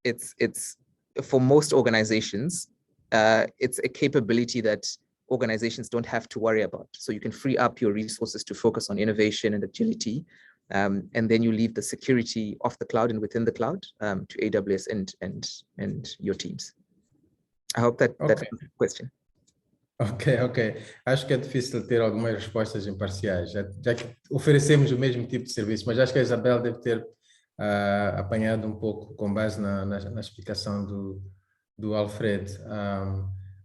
it's for most organizations, it's a capability that organizations don't have to worry about. So you can free up your resources to focus on innovation and agility, and then you leave the security of the cloud and within the cloud to AWS and your teams. I hope that that's the question. Ok. Acho que é difícil ter algumas respostas imparciais, já que oferecemos o mesmo tipo de serviço, mas acho que a Isabel deve ter apanhado um pouco com base na explicação do Alfred.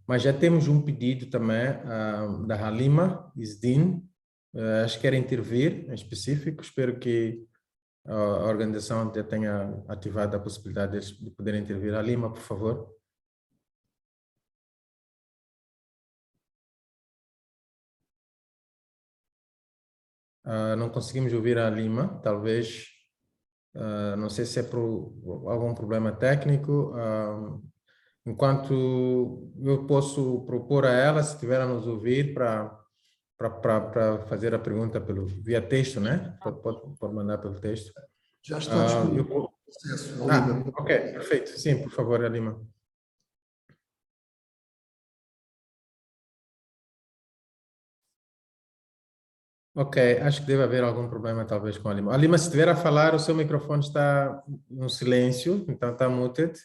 Mas já temos um pedido também da Halima Isdin, acho que quer intervir em específico. Espero que a organização já tenha ativado a possibilidade de poder intervir. Halima, por favor. Não conseguimos ouvir a Halima, talvez, não sei se é por algum problema técnico. Enquanto eu posso propor a ela, se estiver a nos ouvir, para fazer a pergunta via texto, né? Pode mandar pelo texto. Já está disponível. Ok, perfeito. Sim, por favor, Halima. Ok, acho que deve haver algum problema talvez com a Halima. Halima, se estiver a falar, o seu microfone está no silêncio, então está muted.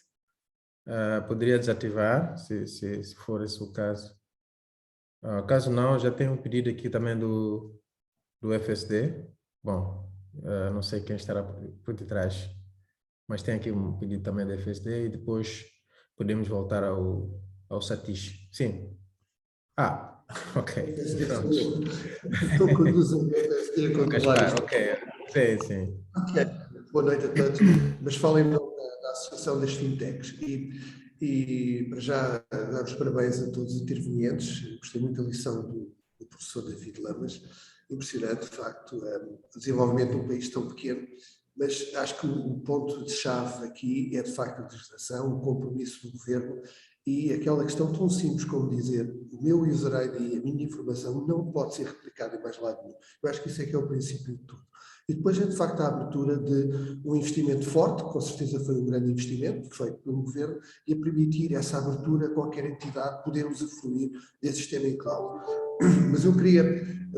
Poderia desativar, se for esse o caso. Caso não, já tenho um pedido aqui também do FSD. Bom, não sei quem estará por detrás, mas tem aqui um pedido também do FSD e depois podemos voltar ao Satish. Sim. Ok. Estou conduzindo. Ok. Sim. Ok. Boa noite a todos. Mas falem da Associação das Fintechs e para já dar os parabéns a todos os intervenientes. Gostei muito da lição do professor David Lamas. Impressionante, de facto, o desenvolvimento de um país tão pequeno. Mas acho que o ponto de chave aqui é, de facto, a legislação, o compromisso do governo e aquela questão tão simples como dizer o meu user ID, a minha informação não pode ser replicada em mais lado nenhum. Eu acho que isso é que é o princípio de tudo. E depois é, de facto, a abertura de um investimento forte, que com certeza foi um grande investimento feito pelo governo, e a permitir essa abertura a qualquer entidade poder usufruir desse sistema em cloud. Mas eu queria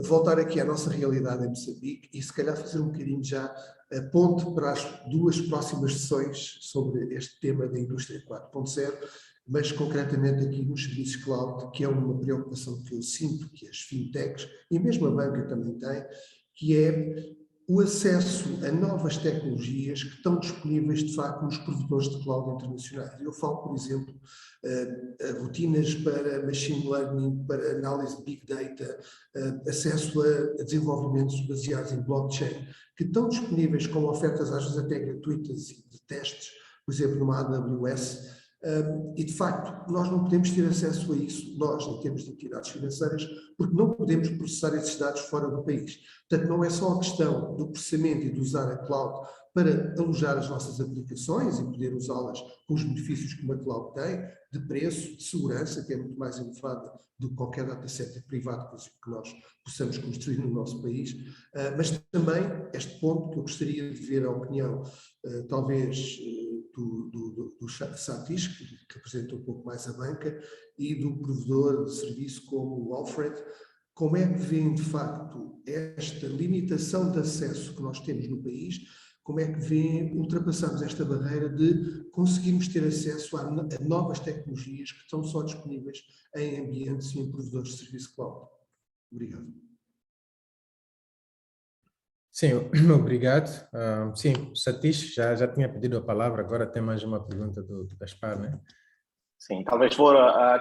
voltar aqui à nossa realidade em Moçambique e se calhar fazer um bocadinho já a ponte para as duas próximas sessões sobre este tema da indústria 4.0, mas concretamente aqui nos serviços cloud, que é uma preocupação que eu sinto que as fintechs e mesmo a banca também tem, que é o acesso a novas tecnologias que estão disponíveis, de facto, nos provedores de cloud internacionais. Eu falo, por exemplo, rotinas para machine learning, para análise de big data, acesso a desenvolvimentos baseados em blockchain, que estão disponíveis com ofertas, às vezes até gratuitas e de testes, por exemplo, numa AWS. E, de facto, nós não podemos ter acesso a isso, nós, em termos de entidades financeiras, porque não podemos processar esses dados fora do país. Portanto, não é só a questão do processamento e de usar a cloud para alojar as nossas aplicações e poder usá-las com os benefícios que uma cloud tem, de preço, de segurança, que é muito mais elevada do que qualquer data center privado que nós possamos construir no nosso país, mas também este ponto que eu gostaria de ver a opinião, talvez do Satish, que representa um pouco mais a banca, e do provedor de serviço como o Alfred. Como é que vêem, de facto, esta limitação de acesso que nós temos no país? Como é que vêem, ultrapassamos esta barreira de conseguirmos ter acesso a novas tecnologias que estão só disponíveis em ambientes e em provedores de serviço cloud? Obrigado. Sim, obrigado. Sim, o Satish já tinha pedido a palavra, agora tem mais uma pergunta do Gaspar, né? Sim, talvez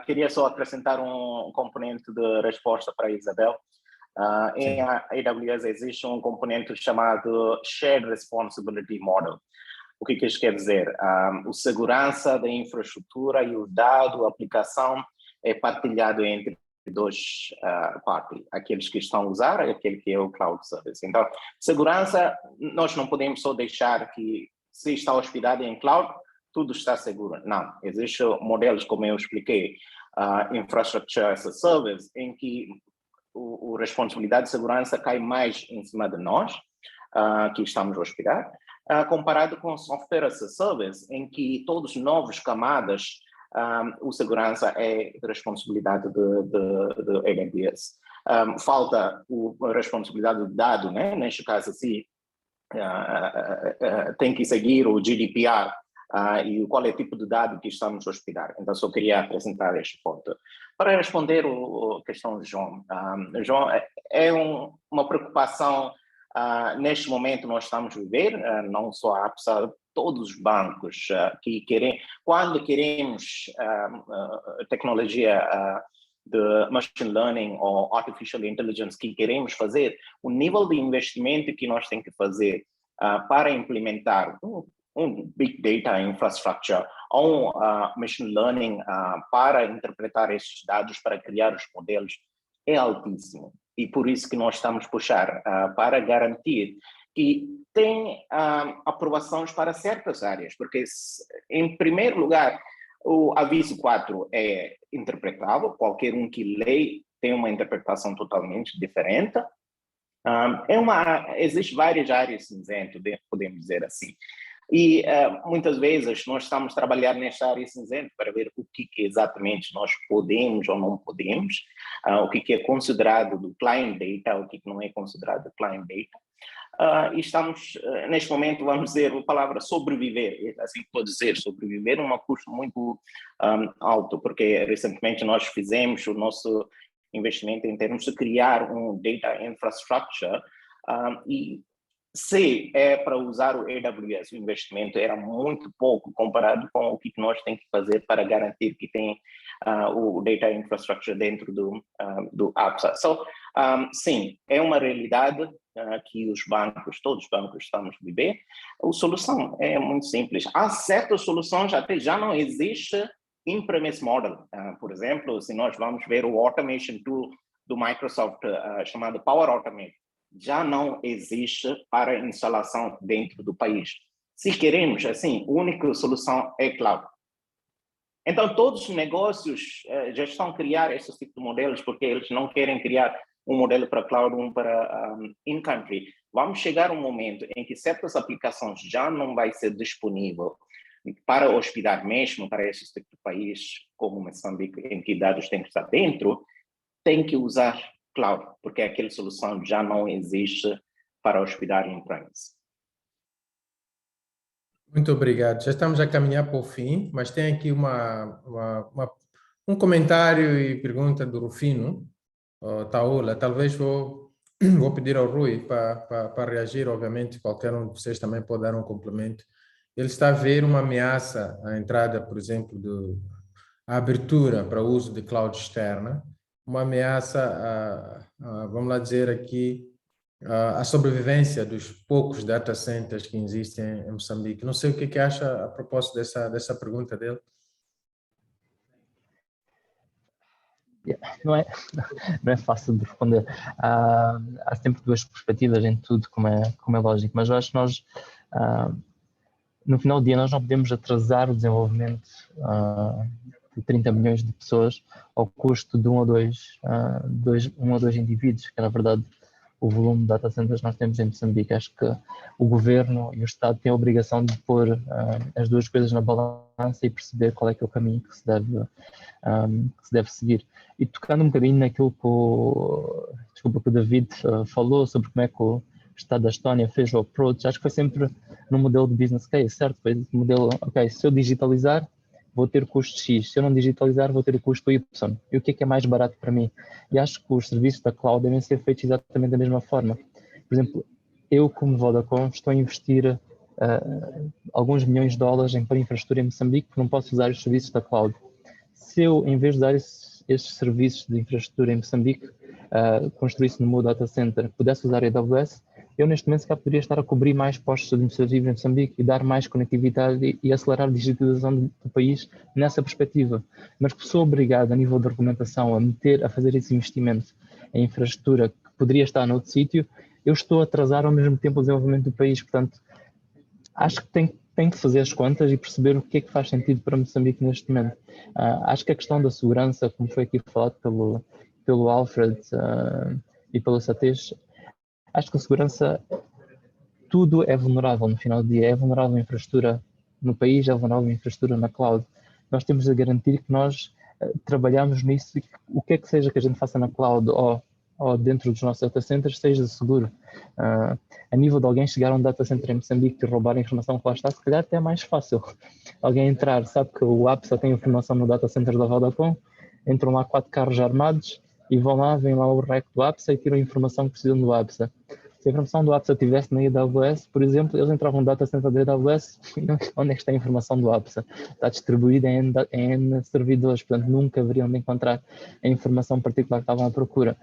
queria só acrescentar um componente de resposta para a Isabel. Em AWS existe um componente chamado Shared Responsibility Model. O que isso quer dizer? O segurança da infraestrutura e o dado, a aplicação é partilhado entre dois partes, aqueles que estão a usar e aquele que é o cloud service. Então, segurança, nós não podemos só deixar que se está hospedado em cloud, tudo está seguro. Não, existem modelos, como eu expliquei, Infrastructure as a Service, em que a responsabilidade de segurança cai mais em cima de nós, que estamos a hospedar, comparado com Software as a Service, em que todos os novos camadas, o segurança é responsabilidade de AWS. Falta a responsabilidade do dado, né? Neste caso, assim, tem que seguir o GDPR, e qual é o tipo de dado que estamos a hospedar. Então, só queria apresentar este ponto. Para responder a questão de João, João, é uma preocupação, neste momento nós estamos a viver, não só a APSA, todos os bancos que querem, quando queremos tecnologia de machine learning ou artificial intelligence que queremos fazer, o nível de investimento que nós temos que fazer para implementar um Big Data Infrastructure ou Machine Learning para interpretar esses dados, para criar os modelos, é altíssimo. E por isso que nós estamos a puxar para garantir que tem aprovações para certas áreas, porque, em primeiro lugar, o aviso 4 é interpretável, qualquer um que lê tem uma interpretação totalmente diferente. Existem várias áreas cinzentas, podemos dizer assim. E muitas vezes nós estamos a trabalhar nesta área cinzenta para ver o que exatamente nós podemos ou não podemos, o que é considerado do client data, o que não é considerado do client data. E estamos, neste momento, vamos dizer a palavra sobreviver, assim pode dizer, sobreviver a um custo muito alto, porque recentemente nós fizemos o nosso investimento em termos de criar um data infrastructure e Se é para usar o AWS, o investimento era muito pouco comparado com o que nós temos que fazer para garantir que tem o data infrastructure dentro do APSA. Sim, é uma realidade que todos os bancos estamos a viver. A solução é muito simples. Há certas soluções até já não existe in-premise model. Por exemplo, se nós vamos ver o automation tool do Microsoft chamado Power Automate, já não existe para instalação dentro do país. Se queremos, assim, a única solução é cloud. Então, todos os negócios já estão a criar esses tipos de modelos, porque eles não querem criar um modelo para cloud, um para in-country. Vamos chegar a um momento em que certas aplicações já não vai ser disponível para hospedar mesmo para esse tipo de país, como Moçambique, em que dados têm que estar dentro, tem que usar cloud, porque aquela solução já não existe para hospedar em premise. Muito obrigado. Já estamos a caminhar para o fim, mas tem aqui um comentário e pergunta do Rufino, Taula. Talvez vou pedir ao Rui para reagir, obviamente, qualquer um de vocês também pode dar um complemento. Ele está a ver uma ameaça à entrada, por exemplo, à abertura para o uso de cloud externa, uma ameaça, vamos lá dizer aqui, a sobrevivência dos poucos data centers que existem em Moçambique. Não sei o que acha a propósito dessa pergunta dele. Não é fácil de responder. Há sempre duas perspectivas em tudo, como é lógico, mas eu acho que nós, no final do dia, nós não podemos atrasar o desenvolvimento de 30 milhões de pessoas ao custo de um ou dois indivíduos, que na verdade o volume de data centers que nós temos em Moçambique. Acho que o governo e o Estado têm a obrigação de pôr as duas coisas na balança e perceber qual é que é o caminho que se deve seguir. E tocando um bocadinho naquilo que o David falou sobre como é que o Estado da Estónia fez o approach, acho que foi sempre no modelo de business case, certo? Foi o modelo, ok, se eu digitalizar, vou ter o custo X, se eu não digitalizar, vou ter o custo Y. E o que é mais barato para mim? E acho que os serviços da cloud devem ser feitos exatamente da mesma forma. Por exemplo, eu como Vodacom estou a investir alguns milhões de dólares para infraestrutura em Moçambique, porque não posso usar os serviços da cloud. Se eu, em vez de usar esses serviços de infraestrutura em Moçambique, construísse no meu data center, pudesse usar a AWS, eu neste momento sequer poderia estar a cobrir mais postos administrativos em Moçambique e dar mais conectividade e acelerar a digitalização do país nessa perspectiva. Mas que sou obrigado, a nível de argumentação, a fazer esse investimento em infraestrutura que poderia estar noutro sítio, eu estou a atrasar ao mesmo tempo o desenvolvimento do país. Portanto, acho que tem que fazer as contas e perceber o que é que faz sentido para Moçambique neste momento. Acho que a questão da segurança, como foi aqui falado pelo Alfred e pelo Satish, acho que a segurança, tudo é vulnerável no final do dia. É vulnerável a infraestrutura no país, é vulnerável a infraestrutura na cloud. Nós temos a garantir que nós trabalhamos nisso e que o que é que seja que a gente faça na cloud ou dentro dos nossos data centers seja seguro. A nível de alguém chegar a um data center em Moçambique e roubar a informação que lá está, se calhar até é mais fácil. Alguém entrar, sabe que o APSA tem informação no data center da Vodacom, entram lá 4 carros armados e vão lá, vêm lá o REC do APSA e tiram a informação que precisam do APSA. Se a informação do APSA estivesse na AWS, por exemplo, eles entravam no data center da AWS, onde é que está a informação do APSA? Está distribuída em N servidores, portanto nunca haveriam de encontrar a informação particular que estavam à procura.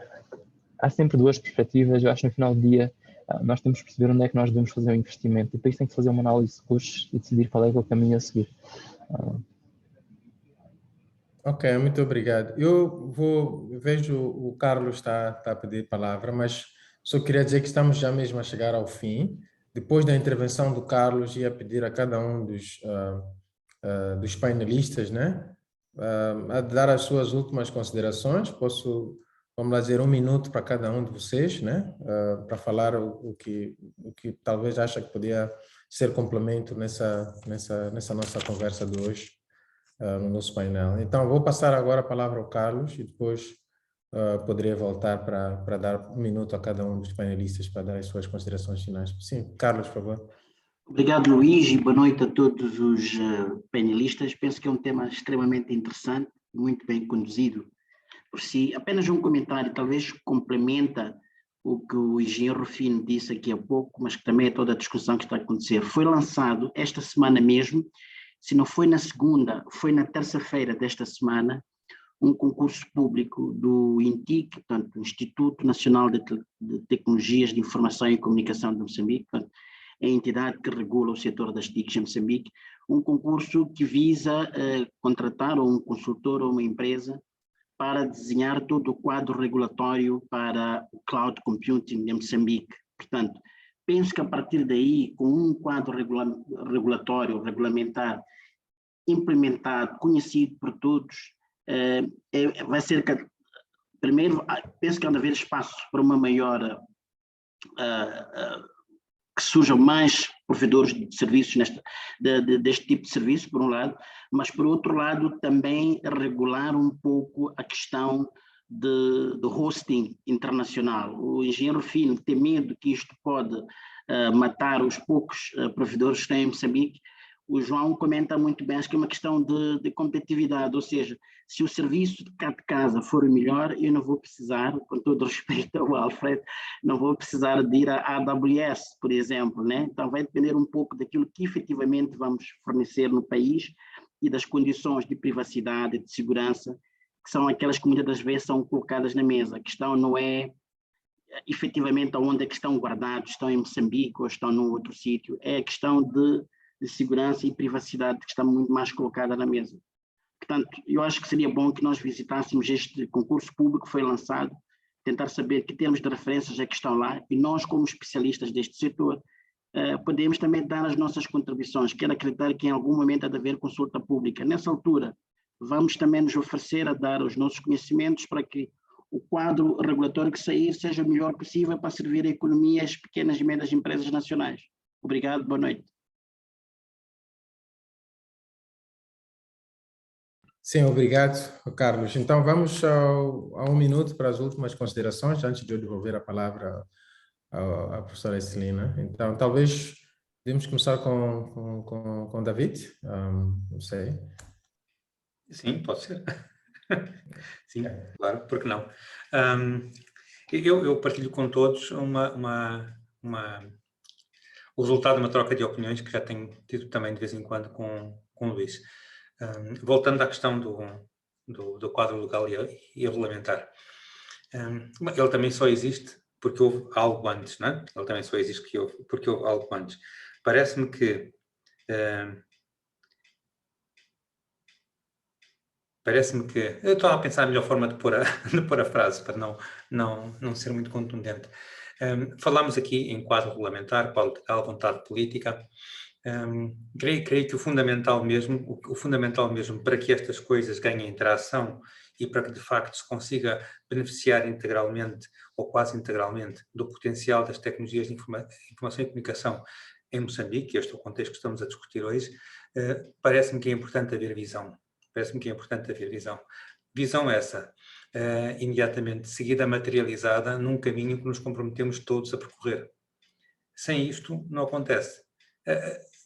Há sempre duas perspectivas. Eu acho que no final do dia nós temos que perceber onde é que nós devemos fazer o investimento. E depois tem que fazer uma análise de custos e decidir qual é que é o caminho a seguir. Ok, muito obrigado. Vejo o Carlos está a pedir palavra, mas só queria dizer que estamos já mesmo a chegar ao fim. Depois da intervenção do Carlos, ia pedir a cada um dos painelistas, né, a dar as suas últimas considerações. Vamos lá dizer, 1 minuto para cada um de vocês, né, para falar o que talvez acha que podia ser complemento nessa nossa conversa de hoje. No nosso painel. Então, vou passar agora a palavra ao Carlos e depois poderia voltar para dar 1 minuto a cada um dos panelistas para dar as suas considerações finais. Sim, Carlos, por favor. Obrigado, Luís, e boa noite a todos os panelistas. Penso que é um tema extremamente interessante, muito bem conduzido por si. Apenas um comentário, talvez complementa o que o engenheiro Rufino disse aqui há pouco, mas que também é toda a discussão que está a acontecer. Foi lançado esta semana mesmo, se não foi na segunda, foi na terça-feira desta semana, um concurso público do INTIC, portanto, Instituto Nacional de Tecnologias de Informação e Comunicação de Moçambique, portanto, é a entidade que regula o setor das TICs em Moçambique, um concurso que visa contratar um consultor ou uma empresa para desenhar todo o quadro regulatório para o cloud computing em Moçambique. Portanto, penso que a partir daí, com um quadro regulatório, regulamentar, implementado, conhecido por todos, vai ser, primeiro, penso que há de haver espaço para uma maior, que surjam mais provedores de serviços deste tipo de serviço, por um lado, mas por outro lado também regular um pouco a questão de hosting internacional. O engenheiro Rufino tem medo que isto pode matar os poucos provedores que têm em Moçambique. O João comenta muito bem, acho que é uma questão de competitividade, ou seja, se o serviço de cá de casa for o melhor, eu não vou precisar, com todo respeito ao Alfred, não vou precisar de ir à AWS, por exemplo, né? Então vai depender um pouco daquilo que efetivamente vamos fornecer no país e das condições de privacidade e de segurança, que são aquelas que muitas das vezes são colocadas na mesa. A questão não é efetivamente onde é que estão guardados, estão em Moçambique ou estão num outro sítio, é a questão de segurança e privacidade que está muito mais colocada na mesa. Portanto, eu acho que seria bom que nós visitássemos este concurso público que foi lançado, tentar saber que termos de referências é que estão lá e nós, como especialistas deste setor, podemos também dar as nossas contribuições. Quero acreditar que em algum momento há de haver consulta pública. Nessa altura, vamos também nos oferecer a dar os nossos conhecimentos para que o quadro regulatório que sair seja o melhor possível para servir a economia e as pequenas e médias empresas nacionais. Obrigado, boa noite. Sim, obrigado, Carlos. Então, vamos a um minuto para as últimas considerações, antes de eu devolver a palavra à professora Celina. Então, talvez devemos começar com David, não sei. Sim, pode ser. Sim, claro, por que não? Eu partilho com todos o resultado de uma troca de opiniões que já tenho tido também de vez em quando com o Luís. Voltando à questão do quadro legal e regulamentar, ele também só existe porque houve algo antes, não é? Ele também só existe porque houve algo antes. Parece-me que eu estou a pensar a melhor forma de pôr a frase para não ser muito contundente. Falámos aqui em quadro regulamentar, quadro legal, vontade política. Creio que o fundamental mesmo para que estas coisas ganhem tração e para que de facto se consiga beneficiar integralmente ou quase integralmente do potencial das tecnologias de informação e comunicação em Moçambique, este é o contexto que estamos a discutir hoje, parece-me que é importante haver visão. Visão essa, imediatamente seguida, materializada num caminho que nos comprometemos todos a percorrer. Sem isto, não acontece.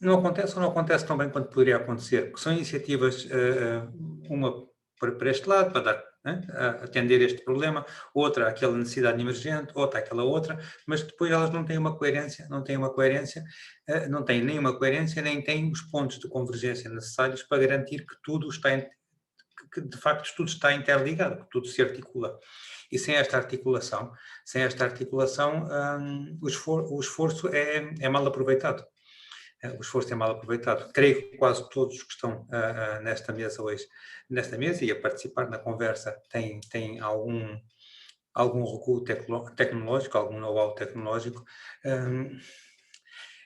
Não acontece tão bem quanto poderia acontecer, porque são iniciativas, uma para este lado, para dar, atender este problema, outra aquela necessidade emergente, outra aquela outra, mas depois elas não têm nenhuma coerência, nem têm os pontos de convergência necessários para garantir que tudo que de facto tudo está interligado, que tudo se articula. E sem esta articulação, o esforço é mal aproveitado. Creio que quase todos que estão nesta mesa hoje, e a participar na conversa, têm algum recuo tecnológico, algum know-how tecnológico.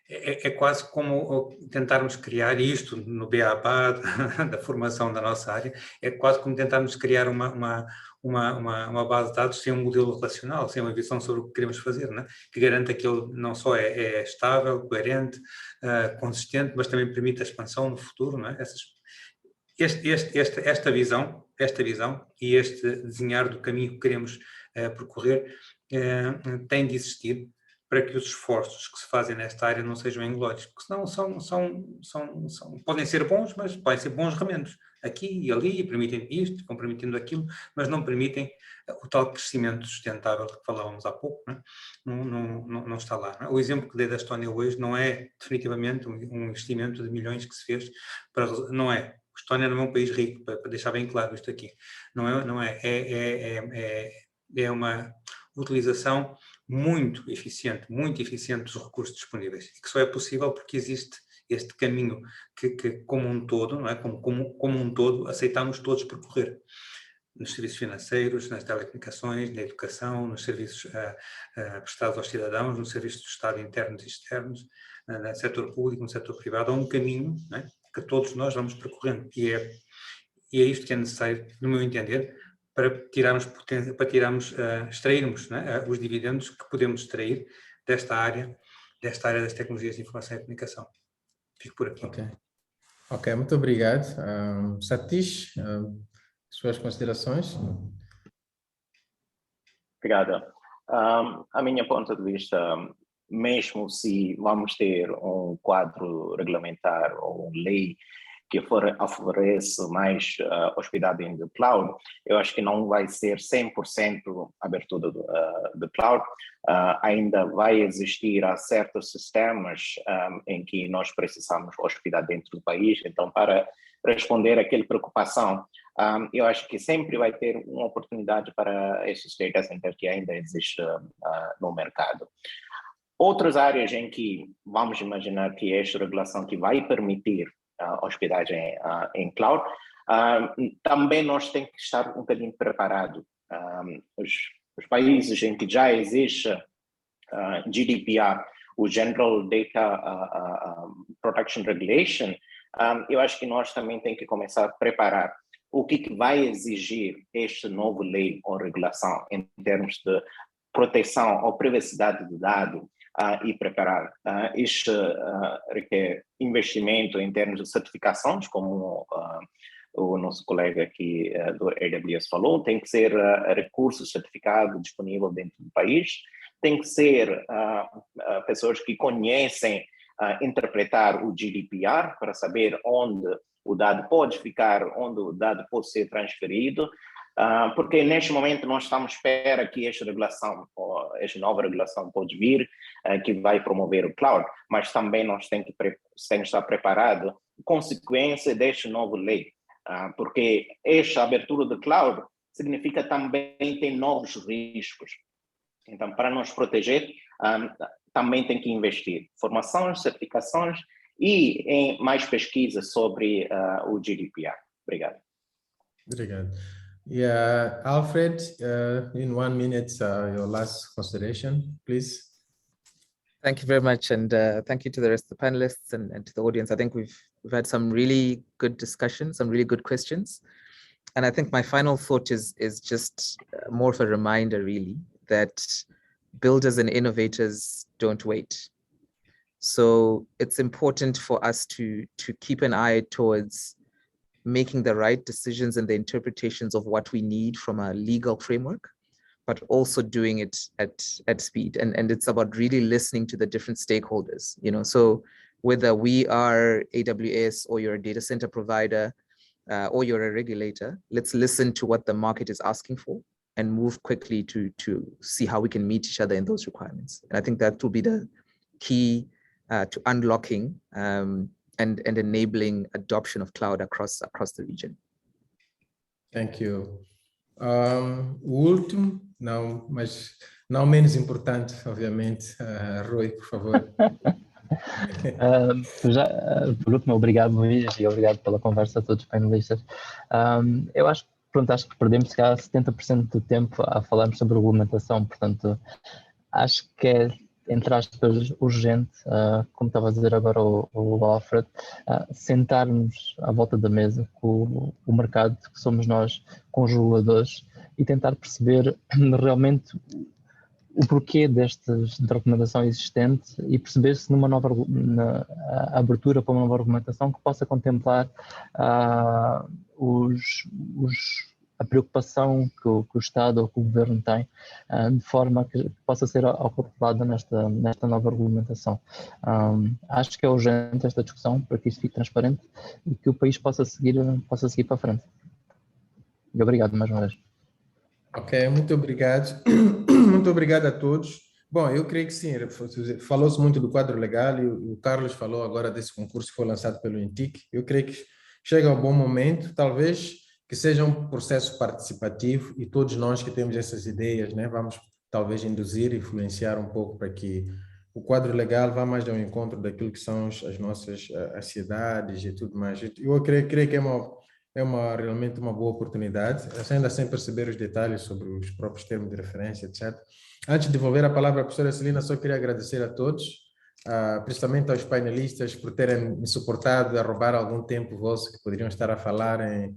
É quase como tentarmos criar isto no beabá da formação da nossa área, é quase como tentarmos criar uma base de dados sem um modelo relacional, sem uma visão sobre o que queremos fazer, né? Que garanta que ele não só é estável, coerente, consistente, mas também permite a expansão no futuro, né? Esta visão e este desenhar do caminho que queremos percorrer tem de existir. para que os esforços que se fazem nesta área não sejam inglórios, porque senão podem ser bons, mas podem ser bons remendos, aqui e ali, permitem isto, vão permitindo aquilo, mas não permitem o tal crescimento sustentável que falávamos há pouco, né? Não está lá. Né? O exemplo que dei da Estónia hoje não é definitivamente um investimento de milhões que se fez, não é. A Estónia não é um país rico, para deixar bem claro isto aqui. Não é. É uma utilização muito eficiente dos recursos disponíveis, e que só é possível porque existe este caminho que como um todo, não é? Como um todo, aceitamos todos percorrer. Nos serviços financeiros, nas telecomunicações, na educação, nos serviços prestados aos cidadãos, nos serviços do Estado internos e externos, no setor público, no setor privado, há um caminho, não é? Que todos nós vamos percorrendo, e é isto que é necessário, no meu entender, para extrairmos, né, os dividendos que podemos extrair desta área das tecnologias de informação e comunicação. Fico por aqui. Ok, muito obrigado. Satish, suas considerações? Obrigado. A minha ponto de vista, mesmo se vamos ter um quadro regulamentar ou lei que oferece mais hospedagem do cloud, eu acho que não vai ser 100% abertura do cloud. Ainda vai existir certos sistemas em que nós precisamos hospedar dentro do país. Então, para responder àquela preocupação, eu acho que sempre vai ter uma oportunidade para esses data centers que ainda existem no mercado. Outras áreas em que vamos imaginar que esta regulação que vai permitir hospedagem em cloud, também nós temos que estar um bocadinho preparados. Os países em que já existe GDPR, o General Data Protection Regulation, eu acho que nós também temos que começar a preparar o que vai exigir esta nova lei ou regulação em termos de proteção ou privacidade do dado, e preparar. Isto requer investimento em termos de certificações, como o nosso colega aqui do AWS falou, tem que ser recursos certificados disponível dentro do país, tem que ser pessoas que conhecem interpretar o GDPR para saber onde o dado pode ficar, onde o dado pode ser transferido, porque neste momento nós estamos à espera que esta regulação, ou esta nova regulação pode vir, que vai promover o cloud, mas também nós temos que estar preparados consequência desta nova lei, porque esta abertura do cloud significa também ter novos riscos. Então, para nos proteger, também tem que investir em formações, certificações e em mais pesquisas sobre o GDPR. Obrigado. Obrigado. Yeah, Alfred, in 1 minute, your last consideration, please. Thank you very much, and thank you to the rest of the panelists and to the audience. I think we've had some really good discussions, some really good questions. And I think my final thought is just more of a reminder, really, that builders and innovators don't wait. So it's important for us to keep an eye towards making the right decisions and the interpretations of what we need from a legal framework, but also doing it at speed. And it's about really listening to the different stakeholders, you know, so whether we are AWS or you're a data center provider or you're a regulator, let's listen to what the market is asking for and move quickly to see how we can meet each other in those requirements. And I think that will be the key to unlocking and enabling adoption of cloud across the region. Thank you. O último, mas não menos importante, obviamente, Rui, por favor. Por último, obrigado, Luís, e obrigado pela conversa a todos os panelistas. Eu acho que perdemos, se calhar, 70% do tempo a falarmos sobre regulamentação, portanto, acho que é, entre aspas, urgente, como estava a dizer agora o Alfred, sentarmos à volta da mesa com o mercado, que somos nós, com os reguladores, e tentar perceber realmente o porquê de recomendação existente e perceber se numa nova abertura para uma nova regulamentação que possa contemplar a preocupação que o Estado ou que o Governo tem, de forma que possa ser acoplada nesta nova regulamentação. Acho que é urgente esta discussão para que isso fique transparente e que o país possa seguir para a frente. E obrigado mais uma vez. Ok, muito obrigado. Muito obrigado a todos. Bom, eu creio que sim, falou-se muito do quadro legal e o Carlos falou agora desse concurso que foi lançado pelo INTIC. Eu creio que chega um bom momento, talvez que seja um processo participativo e todos nós que temos essas ideias, né, vamos talvez induzir, influenciar um pouco para que o quadro legal vá mais ao encontro daquilo que são as nossas as cidades e tudo mais. Eu creio que é realmente uma boa oportunidade, ainda sem perceber os detalhes sobre os próprios termos de referência, etc. Antes de devolver a palavra à professora Celina, só queria agradecer a todos, principalmente aos painelistas por terem me suportado a roubar algum tempo vosso que poderiam estar a falar, em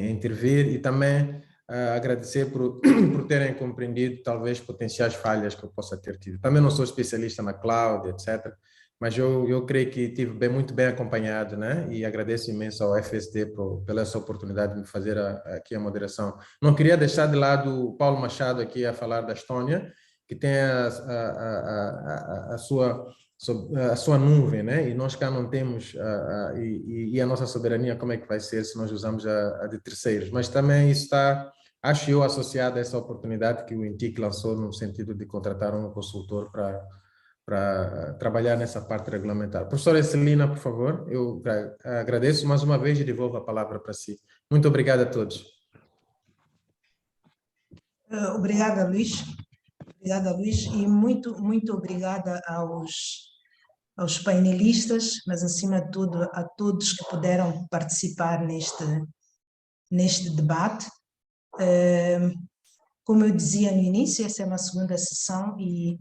intervir, e também agradecer por terem compreendido talvez potenciais falhas que eu possa ter tido. Também não sou especialista na cloud, etc., mas eu creio que estive muito bem acompanhado, né? E agradeço imenso ao FSD pela essa oportunidade de me fazer aqui a moderação. Não queria deixar de lado o Paulo Machado aqui a falar da Estônia, que tem a sua nuvem, né? E nós cá não temos, e a nossa soberania, como é que vai ser se nós usamos a de terceiros? Mas também isso está, acho eu, associado a essa oportunidade que o INTIC lançou no sentido de contratar um consultor para trabalhar nessa parte regulamentar. Professora Celina, por favor, eu agradeço mais uma vez e devolvo a palavra para si. Muito obrigado a todos. Obrigada, Luís. Obrigada, Luís, e muito obrigada aos painelistas, mas acima de tudo a todos que puderam participar neste debate. Como eu dizia no início, essa é uma segunda sessão e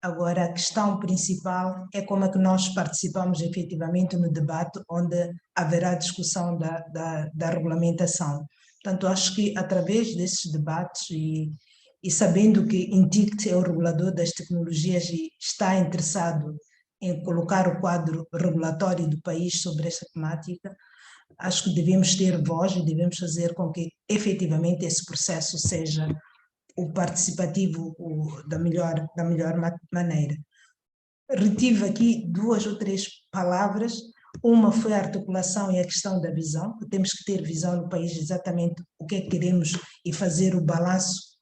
agora a questão principal é como é que nós participamos efetivamente no debate onde haverá discussão da regulamentação. Portanto, acho que através desses debates e sabendo que INTIC é o regulador das tecnologias e está interessado em colocar o quadro regulatório do país sobre esta temática, acho que devemos ter voz e devemos fazer com que efetivamente esse processo seja o participativo da melhor maneira. Retive aqui 2 ou 3 palavras. Uma foi a articulação e a questão da visão, que temos que ter visão no país exatamente o que é que queremos e fazer o balanço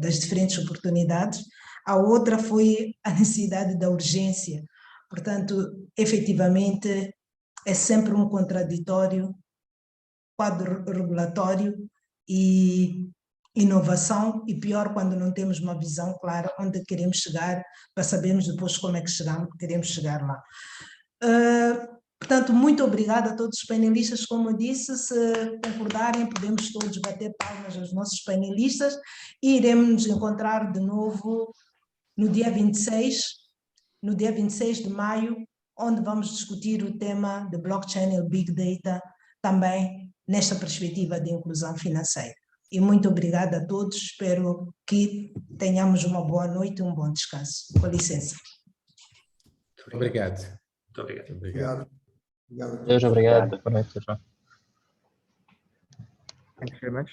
das diferentes oportunidades. A outra foi a necessidade da urgência. Portanto, efetivamente, é sempre um contraditório, quadro regulatório e inovação, e pior quando não temos uma visão clara onde queremos chegar, para sabermos depois como é que queremos chegar lá. Portanto, muito obrigada a todos os painelistas. Como eu disse, se concordarem, podemos todos bater palmas aos nossos painelistas e iremos nos encontrar de novo no dia 26 de maio, onde vamos discutir o tema de blockchain e Big Data, também nesta perspectiva de inclusão financeira. E muito obrigada a todos, espero que tenhamos uma boa noite e um bom descanso. Com licença. Obrigado. Muito obrigado. Obrigado. Obrigado. Deus, obrigado. Boa noite, pessoal. Thank you very much.